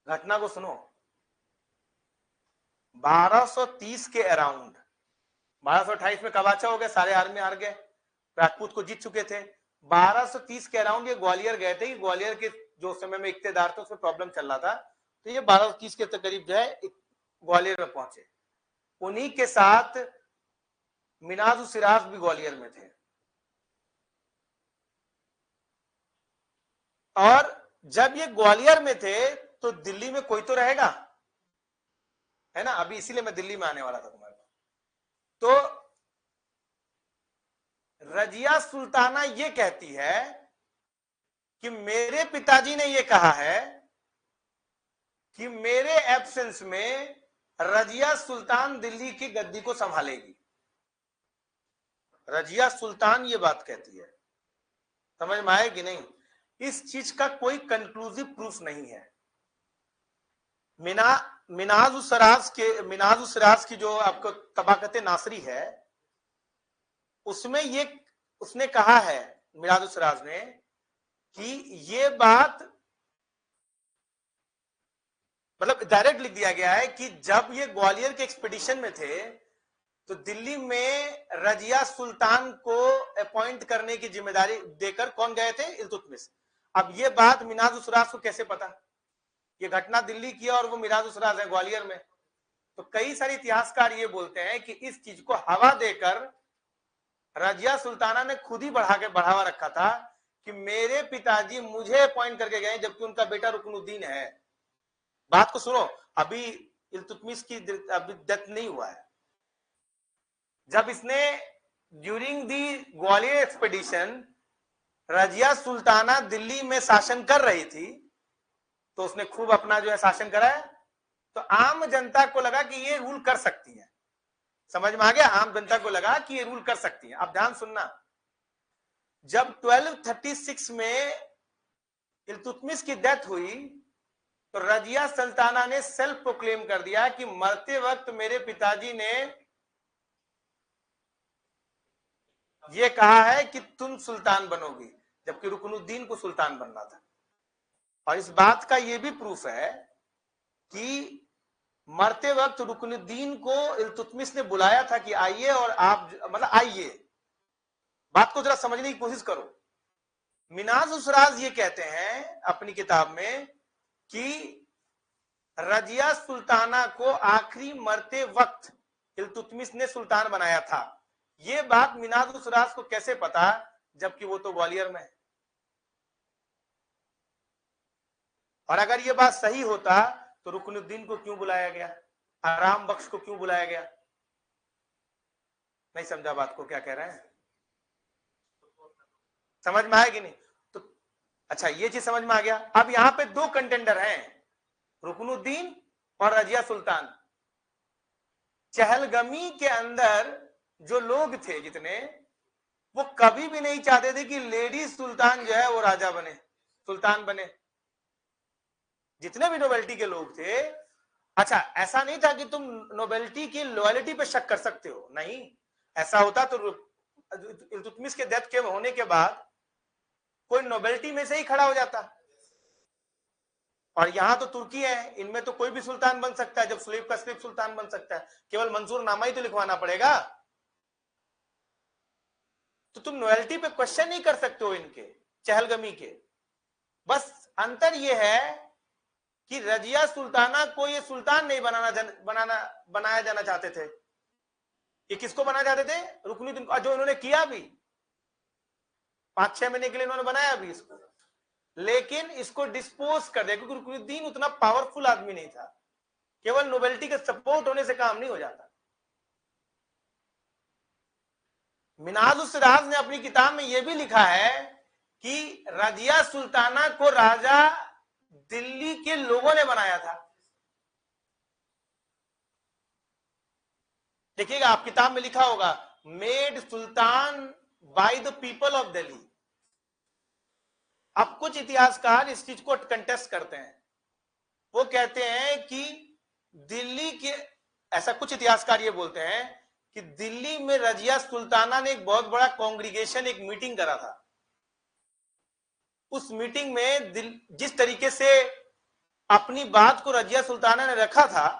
S1: घटना को सुनो, 1230 के अराउंड, 1228 में कबाचा हो गया, सारे आर्मी हार गए, राजपूत को जीत चुके थे। 1230 के अराउंड ये ग्वालियर गए थे। ग्वालियर के जो समय में इक्तेदार थे उसमें प्रॉब्लम चल रहा था, तो ये 1230 के करीब जो है ग्वालियर में पहुंचे। उन्हीं के साथ मिनाज सिराज भी ग्वालियर में थे। और जब ये ग्वालियर में थे तो दिल्ली में कोई तो रहेगा, है ना, अभी इसीलिए मैं दिल्ली में आने वाला था तुम्हारे पास। तो रजिया सुल्ताना ये कहती है कि मेरे पिताजी ने ये कहा है कि मेरे एब्सेंस में रजिया सुल्तान दिल्ली की गद्दी को संभालेगी। रजिया सुल्तान ये बात कहती है, समझ में आए कि नहीं? इस चीज का कोई कंक्लूसिव प्रूफ नहीं है। मिनाज सिराज की जो आपको तबाकत नासरी है, उसमें ये उसने कहा है, मिनाज सिराज ने, कि ये बात मतलब डायरेक्ट लिख दिया गया है कि जब ये ग्वालियर के एक्सपीडिशन में थे तो दिल्ली में रजिया सुल्तान को अपॉइंट करने की जिम्मेदारी देकर कौन गए थे? इल्तुतमिश। अब ये बात मिनाज सिराज को कैसे पता? ये घटना दिल्ली की है और वो मिनाज सिराज है ग्वालियर में। तो कई सारे इतिहासकार ये बोलते हैं कि इस चीज को हवा देकर रजिया सुल्ताना ने खुद ही बढ़ावा रखा था कि मेरे पिताजी मुझे अपॉइंट करके गए, जबकि उनका बेटा रुकनुद्दीन है। बात को सुनो, अभी इल्तुतमिश की अभी डेथ नहीं हुआ है। जब इसने during the Gwalior expedition Razia Sultana Delhi में शासन कर रही थी, तो उसने खूब अपना जो है शासन कराया। तो आम जनता को लगा कि ये रूल कर सकती है, समझ में आ गया? आम जनता को लगा कि ये रूल कर सकती है। अब ध्यान सुनना, जब 1236 में इल्तुतमिश की डेथ हुई तो रजिया सुल्ताना ने सेल्फ प्रोक्लेम कर दिया कि मरते वक्त मेरे पिताजी ने यह कहा है कि तुम सुल्तान बनोगी, जबकि रुकनुद्दीन को सुल्तान बनना था। और इस बात का यह भी प्रूफ है कि मरते वक्त रुकनुद्दीन को इल्तुतमिश ने बुलाया था कि आइए, और आप मतलब आइए। बात को जरा समझने की कोशिश करो। मिनाज सिराज ये कहते हैं अपनी किताब में कि रजिया सुल्ताना को आखिरी मरते वक्त इल्तुतमिश ने सुल्तान बनाया था। ये बात मिनाज सिराज को कैसे पता, जबकि वो तो ग्वालियर में है? और अगर ये बात सही होता तो रुकनुद्दीन को क्यों बुलाया गया, आराम बख्श को क्यों बुलाया गया? नहीं समझा बात को, क्या कह रहे हैं? समझ में आएगी नहीं? तो अच्छा, ये चीज समझ में आ गया। अब यहां पे दो कंटेंडर हैं, रुकनुद्दीन और रजिया सुल्तान। चहलगमी के अंदर जो लोग थे जितने, वो कभी भी नहीं चाहते थे कि लेडी सुल्तान जो है वो राजा बने, सुल्तान बने। जितने भी नोबेलिटी के लोग थे, अच्छा ऐसा नहीं था कि तुम नोबेलिटी की लॉयल्टी पे शक कर सकते हो, नहीं। ऐसा होता तो इल्तुतमिश के डेथ के होने के बाद कोई नोबेलिटी में से ही खड़ा हो जाता। और यहां तो तुर्की है, इनमें तो कोई भी सुल्तान बन सकता है। जब सुलेब का स्लिप सुल्तान बन सकता है, केवल मंजूर नामा ही तो लिखवाना पड़ेगा। तो तुम नॉयल्टी पे क्वेश्चन नहीं कर सकते हो इनके, चहलगमी के। बस अंतर यह है कि रजिया सुल्ताना को ये सुल्तान नहीं बनाया जाना चाहते थे, ये किसको बनाए जाते थे? रुकनुद्दीन को, जो इन्होंने किया भी 5-6 महीने के लिए इन्होंने बनाया भी इसको, लेकिन इसको डिस्पोज कर दिया क्योंकि रुकनुद्दीन उतना पावरफुल आदमी नहीं था। केवल नोबेल्टी के सपोर्ट होने से काम नहीं हो जाता। मिनाज-उस-सिराज ने अपनी किताब में यह भी लिखा है कि रजिया सुल्ताना को राजा दिल्ली के लोगों ने बनाया था। देखिएगा, आप किताब में लिखा होगा, made Sultan by the people of Delhi. अब कुछ इतिहासकार इस चीज को कंटेस्ट करते हैं। वो कहते हैं कि दिल्ली के, ऐसा कुछ इतिहासकार ये बोलते हैं कि दिल्ली में रजिया सुल्ताना ने एक बहुत बड़ा कांग्रीगेशन, एक मीटिंग करा था। उस मीटिंग में जिस तरीके से अपनी बात को रजिया सुल्ताना ने रखा था,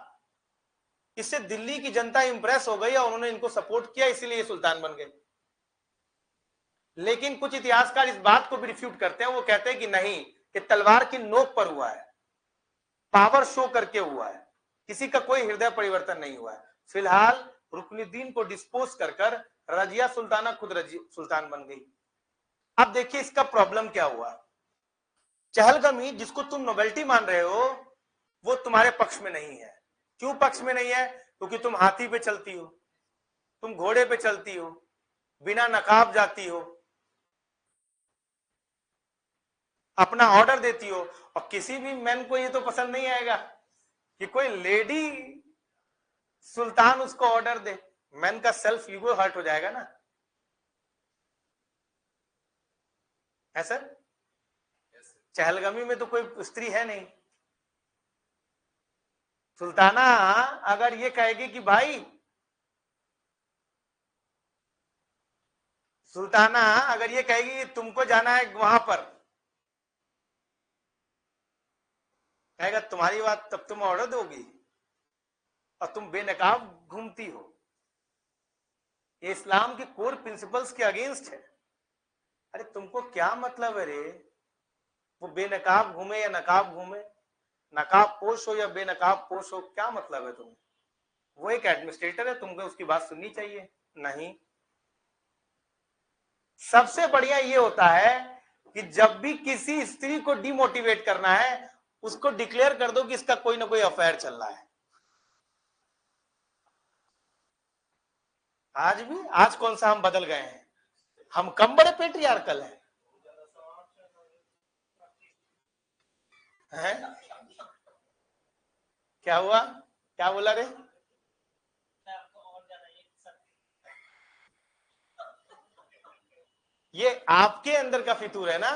S1: इससे दिल्ली की जनता इंप्रेस हो गई और उन्होंने इनको सपोर्ट किया, इसीलिए ये सुल्तान बन गए। लेकिन कुछ इतिहासकार इस बात को भी रिफ्यूट करते हैं। वो कहते हैं कि नहीं, ये तलवार की नोक पर हुआ है, पावर शो करके हुआ है, किसी का कोई हृदय परिवर्तन नहीं हुआ है। फिलहाल रुकनुद्दीन को डिस्पोज कर रजिया सुल्ताना खुद सुल्तान बन गई। अब देखिए इसका प्रॉब्लम क्या हुआ। चहलगामी, जिसको तुम नोबेल्टी मान रहे हो, वो तुम्हारे पक्ष में नहीं है। क्यों पक्ष में नहीं है? क्योंकि तुम हाथी पे चलती हो, तुम घोड़े पे चलती हो, बिना नकाब जाती हो, अपना ऑर्डर देती हो, और किसी भी मैन को ये तो पसंद नहीं आएगा कि कोई लेडी सुल्तान उसको ऑर्डर दे। मैन का सेल्फ ईगो हर्ट हो जाएगा ना, है सर? चहलगामी में तो कोई स्त्री है नहीं। सुल्ताना अगर ये कहेगी कि भाई, सुल्ताना अगर ये कहेगी कि तुमको जाना है वहां पर, कहेगा तुम्हारी बात, तब तुम ऑर्डर दोगी और तुम बेनकाब घूमती हो। ये इस्लाम के कोर प्रिंसिपल्स के अगेंस्ट है। अरे तुमको क्या मतलब है रे, वो बेनकाब घूमे या नकाब घूमे, नकाब पोश हो या बेनकाब पोश हो, क्या मतलब है तुम्हें? वो एक एडमिनिस्ट्रेटर है, तुमको उसकी बात सुननी चाहिए? नहीं। सबसे बढ़िया ये होता है कि जब भी किसी स्त्री को डिमोटिवेट करना है, उसको डिक्लेयर कर दो कि इसका कोई ना कोई अफेयर चल रहा है। आज कौन सा हम बदल गए हैं? हम कम बड़े पेट्रियार्कल हैं? हैं? क्या हुआ? क्या बोला रे? ये आपके अंदर का फितूर है ना।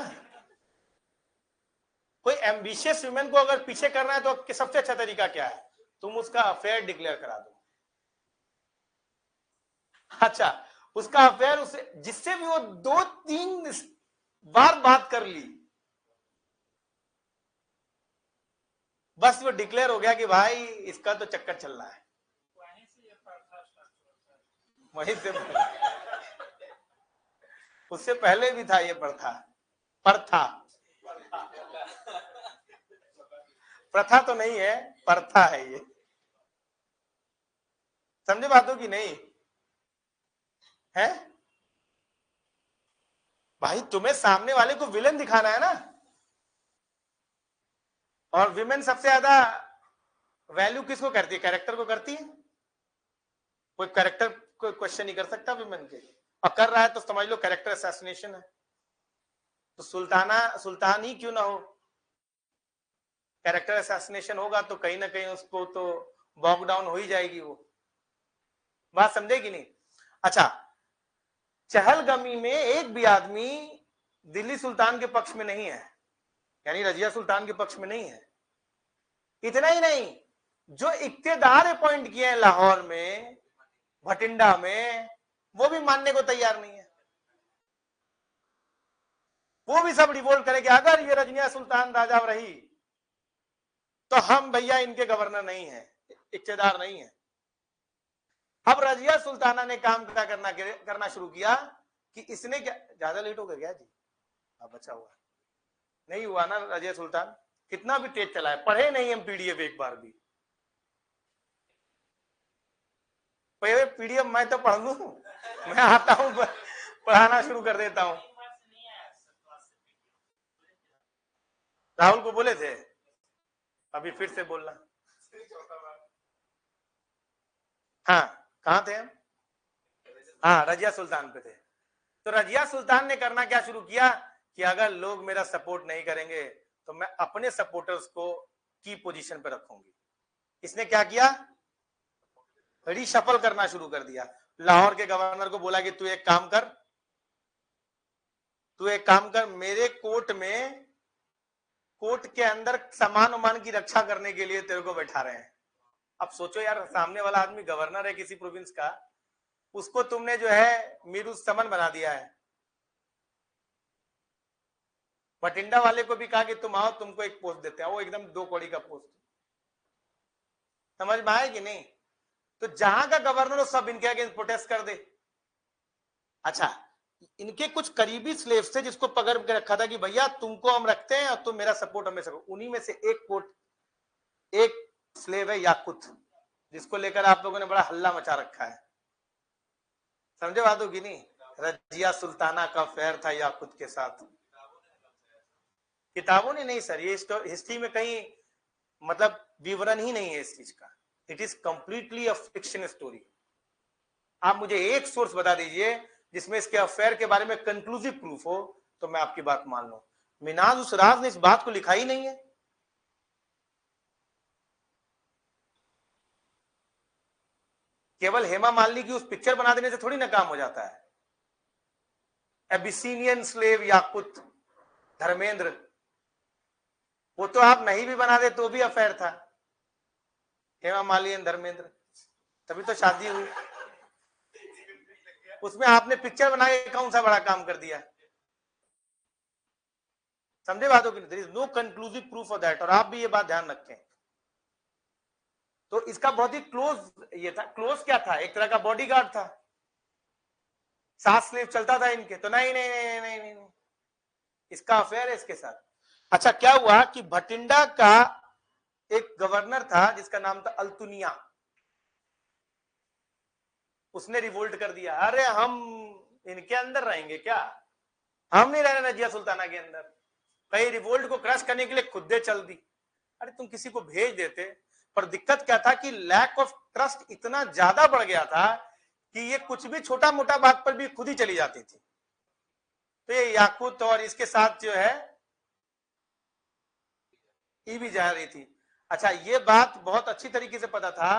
S1: कोई एम्बिशियस वुमेन को अगर पीछे करना है तो सबसे अच्छा तरीका क्या है? तुम उसका अफेयर डिक्लेयर करा दो। अच्छा, उसका अफेयर उसे, जिससे भी वो 2-3 बार बात कर ली, बस वो डिक्लेयर हो गया कि भाई इसका तो चक्कर चल रहा है। वहीं से उससे पहले भी था ये प्रथा। प्रथा तो नहीं है, प्रथा है ये। समझे बातों की नहीं है? भाई तुम्हें सामने वाले को विलन दिखाना है ना, और विमेन सबसे ज्यादा वैल्यू किसको करती है? कैरेक्टर को करती है। कोई कैरेक्टर को क्वेश्चन नहीं कर सकता विमेन के, और कर रहा है तो समझ लो कैरेक्टर असैसिनेशन है। तो सुल्तान ही क्यों ना हो, कैरेक्टर असैसिनेशन होगा तो कहीं ना कहीं उसको तो बॉक डाउन हो ही जाएगी वो। बात समझे कि नहीं? अच्छा, चहलगामी में एक भी आदमी दिल्ली सुल्तान के पक्ष में नहीं है, यानी रजिया सुल्तान के पक्ष में नहीं है। इतना ही नहीं, जो इक्तेदार अपॉइंट किए हैं लाहौर में, भटिंडा में, वो भी मानने को तैयार नहीं है। वो भी सब रिवोल्ट करेंगे, अगर ये रजिया सुल्तान राजा रही तो हम भैया इनके गवर्नर नहीं है, इक्तेदार नहीं है। अब रजिया सुल्ताना ने काम क्या करना शुरू किया कि इसने क्या, ज्यादा लेट हो गया जी? अब बचा हुआ नहीं हुआ ना? रजिया सुल्तान कितना भी तेज चला है, पढ़े नहीं हम पीडीएफ एक बार भी। पीडीएफ मैं तो पढ़ लूं, मैं आता हूं पढ़ाना शुरू कर देता हूं। राहुल को बोले थे, अभी फिर से बोलना। हाँ, कहाँ थे हम? हाँ, रजिया सुल्तान पे थे। तो रजिया सुल्तान ने करना क्या शुरू किया कि अगर लोग मेरा सपोर्ट नहीं करेंगे तो मैं अपने सपोर्टर्स को की पोजीशन पे रखूंगी। इसने क्या किया, रीशफल करना शुरू कर दिया। लाहौर के गवर्नर को बोला कि तू एक काम कर, मेरे कोर्ट के अंदर समान उमान की रक्षा करने के लिए तेरे को बैठा रहे हैं। अब सोचो यार, सामने वाला आदमी गवर्नर है किसी प्रोविंस का, उसको तुमने जो है मीरू समन बना दिया है। बठिंडा वाले को भी कहा कि तुम आओ, तुमको एक पोस्ट देते हैं, वो एकदम 2 कौड़ी का पोस्ट। समझ में आए कि नहीं? तो जहां का गवर्नर हो सब इनके अगेंस्ट प्रोटेस्ट कर दे। अच्छा, इनके कुछ करीबी स्लेव्स थे जिसको पकड़ के रखा था कि भैया तुमको हम रखते हैं और तुम मेरा सपोर्ट हमें सको। उन्हीं में से एक स्लेव है याकुत, जिसको लेकर आप लोगों ने बड़ा हल्ला मचा रखा है। समझे बातों की नहीं? रजिया सुल्ताना का अफेयर था याकुत के साथ। किताबों ने नहीं सर, ये हिस्ट्री में कहीं मतलब विवरण ही नहीं है इस चीज का। It is completely a fiction story. आप मुझे एक सोर्स बता दीजिए जिसमें इसके अफेयर के बारे में कंक्लूसिव प्रूफ हो, तो मैं आपकी बात मान लूं। मिनाज उस राज ने इस बात को लिखा ही नहीं है। केवल हेमा मालिनी की उस पिक्चर बना देने से थोड़ी ना काम हो जाता है। एबिसिनियन स्लेव याकुत धर्मेंद्र, वो तो आप नहीं भी बना दे तो भी अफेयर था। हेमा मालिनी धर्मेंद्र, तभी तो शादी हुई। उसमें आपने पिक्चर बना के कौन सा बड़ा काम कर दिया? समझे बातों की? There is no conclusive proof of that, और आप भी ये बात ध्यान रखें। तो इसका बहुत ही क्लोज ये था। क्लोज क्या था? एक तरह का बॉडीगार्ड था। 7 स्लेव चलता था इनके। तो नहीं नहीं नहीं नहीं नहीं, नहीं। इसका अफेयर है इसके साथ। अच्छा, क्या हुआ कि भटिंडा का एक गवर्नर था जिसका नाम था अल्तुनिया, उसने रिवोल्ट कर दिया। अरे हम इनके अंदर रहेंगे क्या, हम नहीं रहना रजिया सुल्ताना के अंदर। कई रिवोल्ट को क्रश करने के लिए खुदे चल दी। अरे तुम किसी को भेज देते। पर दिक्कत क्या था कि लैक ऑफ ट्रस्ट इतना ज्यादा बढ़ गया था कि ये कुछ भी छोटा मोटा बात पर भी खुद ही चली जाती थी। तो ये याकूत और इसके साथ जो है ये भी जा रही थी। अच्छा, ये बात बहुत अच्छी तरीके से पता था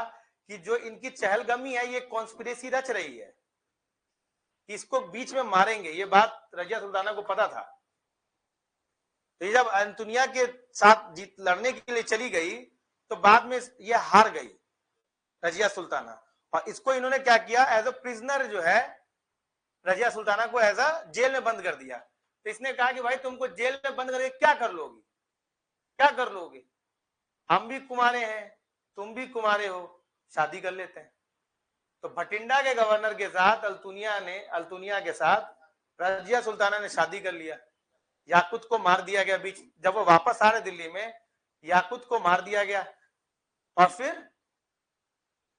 S1: कि जो इनकी चहलगमी है ये कॉन्स्पिरेसी रच रही है, इसको बीच में मारेंगे। ये बात रजिया सुल्ताना को पता था। तो ये जब अंतुनिया के साथ जीत लड़ने के लिए चली गई तो बाद में ये हार गई रजिया सुल्ताना, और इसको इन्होंने क्या किया, एज अ प्रिजनर जो है रजिया सुल्ताना को एज अ जेल में बंद कर दिया। तो इसने कहा कि भाई तुमको जेल में बंद करके क्या कर लोगे, क्या कर लोगे? हम भी कुमारे हैं, तुम भी कुमारे हो, शादी कर लेते हैं। तो भटिंडा के गवर्नर के साथ अल्तुनिया के साथ रजिया सुल्ताना ने शादी कर लिया। याकुत को मार दिया गया बीच, जब वो वापस आ रहे दिल्ली में, याकुत को मार दिया गया,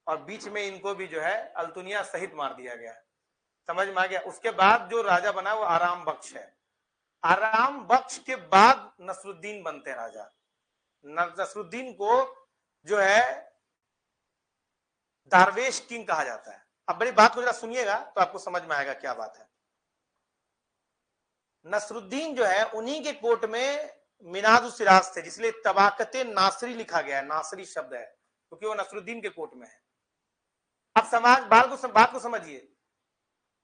S1: और बीच में इनको भी जो है अल्तुनिया सहित मार दिया गया। समझ में आ गया? उसके बाद जो राजा बना वो आराम बख्श है। आराम बख्श के बाद नसरुद्दीन बनते राजा। नसरुद्दीन को जो है दारवेश किंग कहा जाता है। अब बड़ी बात को जरा सुनिएगा तो आपको समझ में आएगा क्या बात है। नसरुद्दीन जो है उन्हीं के कोर्ट में मिनाज-उस-सिराज थे, जिसलिए तबाकते नासरी लिखा गया है। नासरी शब्द है क्योंकि वो नसरुद्दीन के कोर्ट में है। अब बात को समझिए।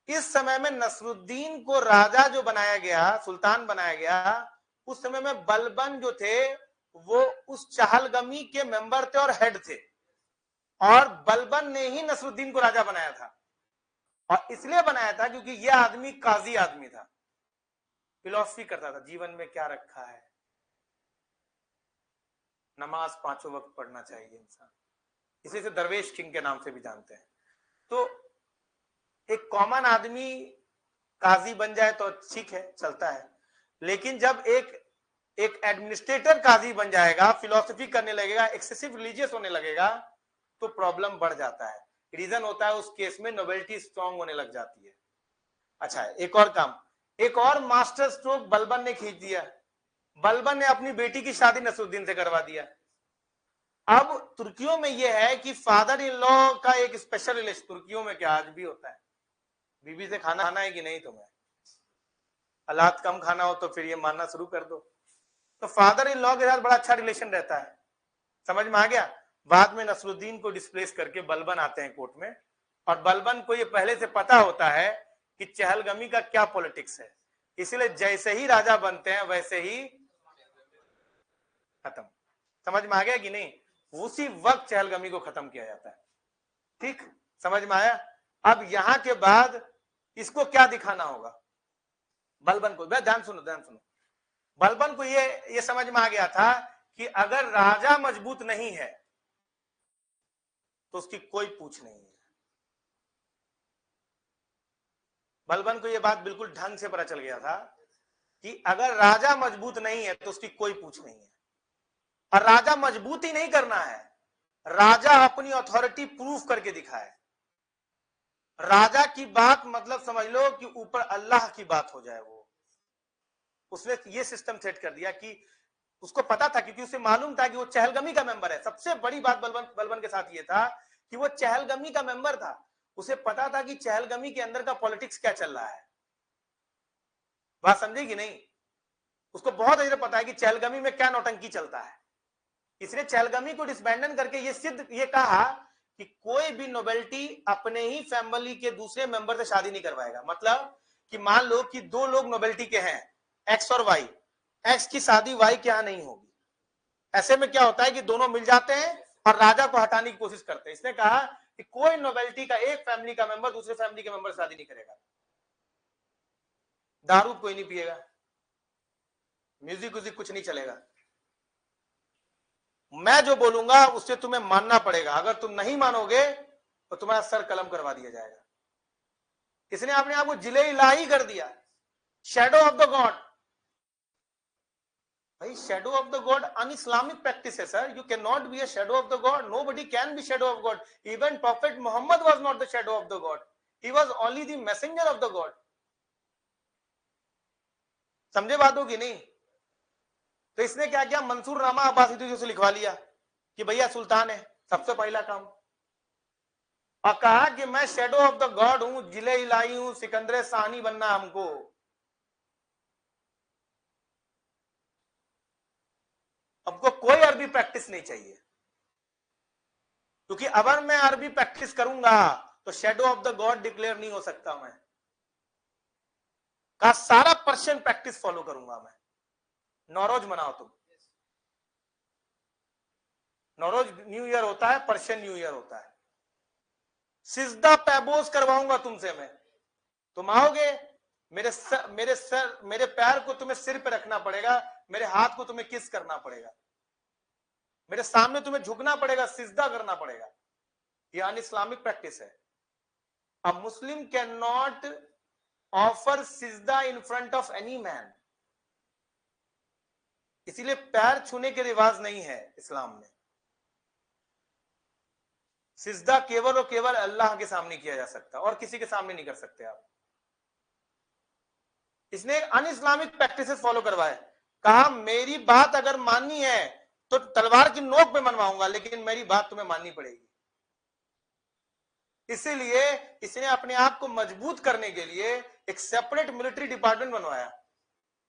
S1: इस समय में नसरुद्दीन को राजा जो बनाया गया, सुल्तान बनाया गया, उस समय में बलबन जो थे वो उस चहलगमी के मेंबर थे और हेड थे, और बलबन ने ही नसरुद्दीन को राजा बनाया था। और इसलिए बनाया था क्योंकि यह आदमी काजी आदमी था, फिलॉसफी करता था, जीवन में क्या रखा है, नमाज 5 वक्त पढ़ना चाहिए इंसान, इसी से दरवेश किंग के नाम से भी जानते हैं। तो एक कॉमन आदमी काजी बन जाए तो ठीक है, चलता है, लेकिन जब एक एडमिनिस्ट्रेटर काजी बन जाएगा, फिलॉसफी करने लगेगा, एक्सेसिव रिलीजियस होने लगेगा, तो प्रॉब्लम बढ़ जाता है। रीजन होता है उस केस में नोबेलिटी स्ट्रांग होने लग जाती है। अच्छा, एक और काम, एक और मास्टर स्ट्रोक बलबन ने खींच दिया। बलबन ने अपनी बेटी की शादी नसरुद्दीन से करवा दिया। अब तुर्कियों में यह है कि फादर इन लॉ का एक स्पेशल रिलेशन, तुर्कियों में क्या आज भी होता है, बीबी से खाना खाना है कि नहीं तुम्हें, हालात कम खाना हो तो फिर ये मानना शुरू कर दो। तो फादर इन लॉ के साथ बड़ा अच्छा रिलेशन रहता है, समझ में आ गया। बाद में नसरुद्दीन को डिस्प्लेस करके बलबन आते हैं कोर्ट में, और बलबन को ये पहले से पता होता है कि चहलगमी का क्या पॉलिटिक्स है, इसलिए जैसे ही राजा बनते हैं वैसे ही खत्म। समझ में आ गया कि नहीं, उसी वक्त चहलगमी को खत्म किया जाता है। ठीक, समझ में आया। अब यहां के बाद इसको क्या दिखाना होगा बलबन को, ध्यान सुनो ध्यान सुनो। बलबन को ये समझ में आ गया था कि अगर राजा मजबूत नहीं है तो उसकी कोई पूछ नहीं है। बलबन को यह बात बिल्कुल ढंग से पता चल गया था कि अगर राजा मजबूत नहीं है तो उसकी कोई पूछ नहीं है। और राजा मजबूत ही नहीं करना है, राजा अपनी अथॉरिटी प्रूफ करके दिखाए। राजा की बात मतलब समझ लो कि ऊपर अल्लाह की बात हो जाए। वो उसने ये सिस्टम सेट कर दिया कि उसको पता था, क्योंकि उसे मालूम था कि वो चहलगमी का मेंबर है। सबसे बड़ी बात बलबन के साथ ये था कि वो चहलगमी का मेंबर था। उसे पता था कि चहलगमी के अंदर का पॉलिटिक्स क्या चल रहा है। बात समझे कि नहीं, उसको बहुत अच्छे से पता है कि चहलगमी में क्या नौटंकी चलता है। इसलिए चहलगमी को डिसबैंडन करके ये कहा कि कोई भी नोबेलिटी अपने ही फैमिली के दूसरे मेंबर से शादी नहीं करवाएगा। मतलब कि मान लो कि दो लोग नोबेलिटी के हैं, एक्स और वाई, एक्स की शादी वाई के यहां नहीं होगी। ऐसे में क्या होता है कि दोनों मिल जाते हैं और राजा को हटाने की कोशिश करते हैं। इसने कहा कि कोई नोबेलिटी का एक फैमिली का मेंबर दूसरे फैमिली के मेंबर से शादी नहीं करेगा, दारू कोई नहीं पिएगा, म्यूजिक व्यूजिक कुछ नहीं चलेगा, मैं जो बोलूंगा उससे तुम्हें मानना पड़ेगा, अगर तुम नहीं मानोगे तो तुम्हारा सर कलम करवा दिया जाएगा। इसने अपने आप को जिले इलाही कर दिया, शैडो ऑफ द गॉड। भाई shadow of the God un-Islamic practice है sir, you can not be a shadow of the God, nobody can be shadow of God. Even prophet Muhammad was not the shadow of the God, he was only the messenger of the God. समझे बातों की नहीं। तो इसने क्या किया, मंसूर नामा अब्बासी से लिखवा लिया कि भैया सुल्तान है, सबसे पहला काम, और कहा कि मैं शैडो ऑफ द गॉड हूं, जिले इलाही हूं, सिकंदर सानी बनना हमको। हमको कोई अरबी प्रैक्टिस नहीं चाहिए, क्योंकि अगर मैं अरबी प्रैक्टिस करूंगा तो shadow of the God declare नहीं हो सकता। मैं का सारा पर्शियन प्रैक्टिस फॉलो करूंगा मैं। नौरोज मनाओ तुम, नौरोज न्यू ईयर होता है, पर्शियन न्यू ईयर होता है। सिजदा पैबोस करवाऊंगा तुमसे मैं, तुम आओगे, मेरे पैर को तुम्हें सिर पे रखना पड़ेगा, मेरे हाथ को तुम्हें किस करना पड़ेगा, मेरे सामने तुम्हें झुकना पड़ेगा, सिजदा करना पड़ेगा। यह अन इस्लामिक प्रैक्टिस है। A Muslim can not offer सिजदा in front of any man, इसीलिए पैर छूने के रिवाज नहीं है इस्लाम में। सिजदा केवल और केवल अल्लाह के सामने किया जा सकता है, और किसी के सामने नहीं कर सकते आप। इसने अन इस्लामिक प्रैक्टिसेस फॉलो करवाए, कहा मेरी बात अगर माननी है तो तलवार की नोक पे मनवाऊंगा, लेकिन मेरी बात तुम्हें माननी पड़ेगी। इसीलिए इसने अपने आप को मजबूत करने के लिए एक सेपरेट मिलिट्री डिपार्टमेंट बनवाया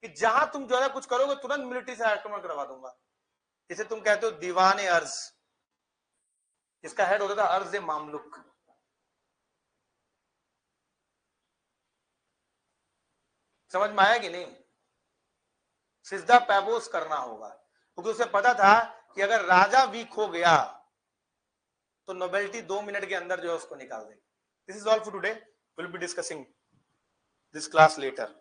S1: कि जहां तुम जो है कुछ करोगे तुरंत मिलिट्री से आक्रमण करवा दूंगा। जिसे तुम कहते हो दीवान अर्ज, इसका हेड होता था अर्ज मामलुक। समझ में आया कि नहीं। सिजदा पैबोस करना होगा, क्योंकि उसे पता था कि अगर राजा वीक हो गया तो नोबेलिटी 2 मिनट के अंदर जो है उसको निकाल देगी। This is all for today, will be discussing this class later.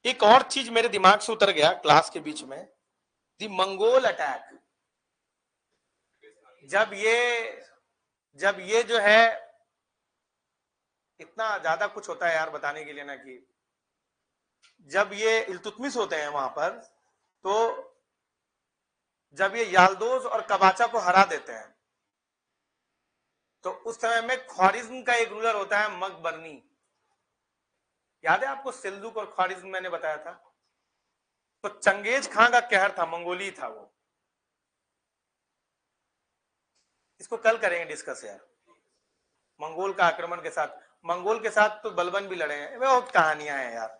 S1: एक और चीज मेरे दिमाग से उतर गया क्लास के बीच में, दी मंगोल अटैक। जब ये जो है, इतना ज्यादा कुछ होता है यार बताने के लिए ना, कि जब ये इल्तुतमिश होते हैं वहां पर, तो जब ये याल्दोज और कबाचा को हरा देते हैं, तो उस समय में ख्वारिज्म का एक रूलर होता है मकबरनी, याद है आपको? सिल्जुक और ख्वारिज्म मैंने बताया था। तो चंगेज खां का कहर था, मंगोली था वो। इसको कल करेंगे डिस्कस यार, मंगोल का आक्रमण के साथ। मंगोल के साथ तो बलबन भी लड़े हैं, बहुत कहानियां हैं यार,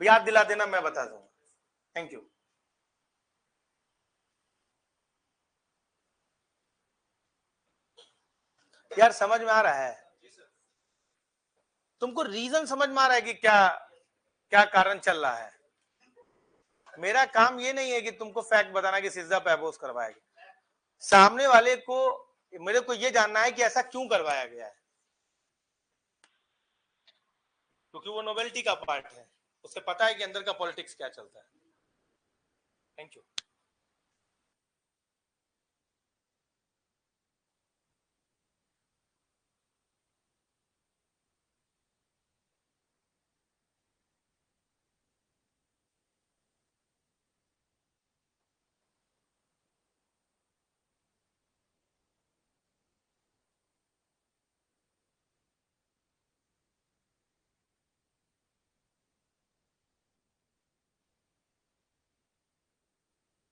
S1: याद दिला देना, मैं बता दूंगा। Thank you. यार समझ में आ रहा है तुमको? रीजन समझ में आ रहा है कि क्या क्या कारण चल रहा है? मेरा काम ये नहीं है कि तुमको फैक्ट बताना कि सिज्जा पे अपोज करवाएगी, सामने वाले को मेरे को ये जानना है कि ऐसा क्यों करवाया गया है, क्योंकि वो नोवेल्टी का पार्ट है, उसे पता है कि अंदर का पॉलिटिक्स क्या चलता है। Thank you.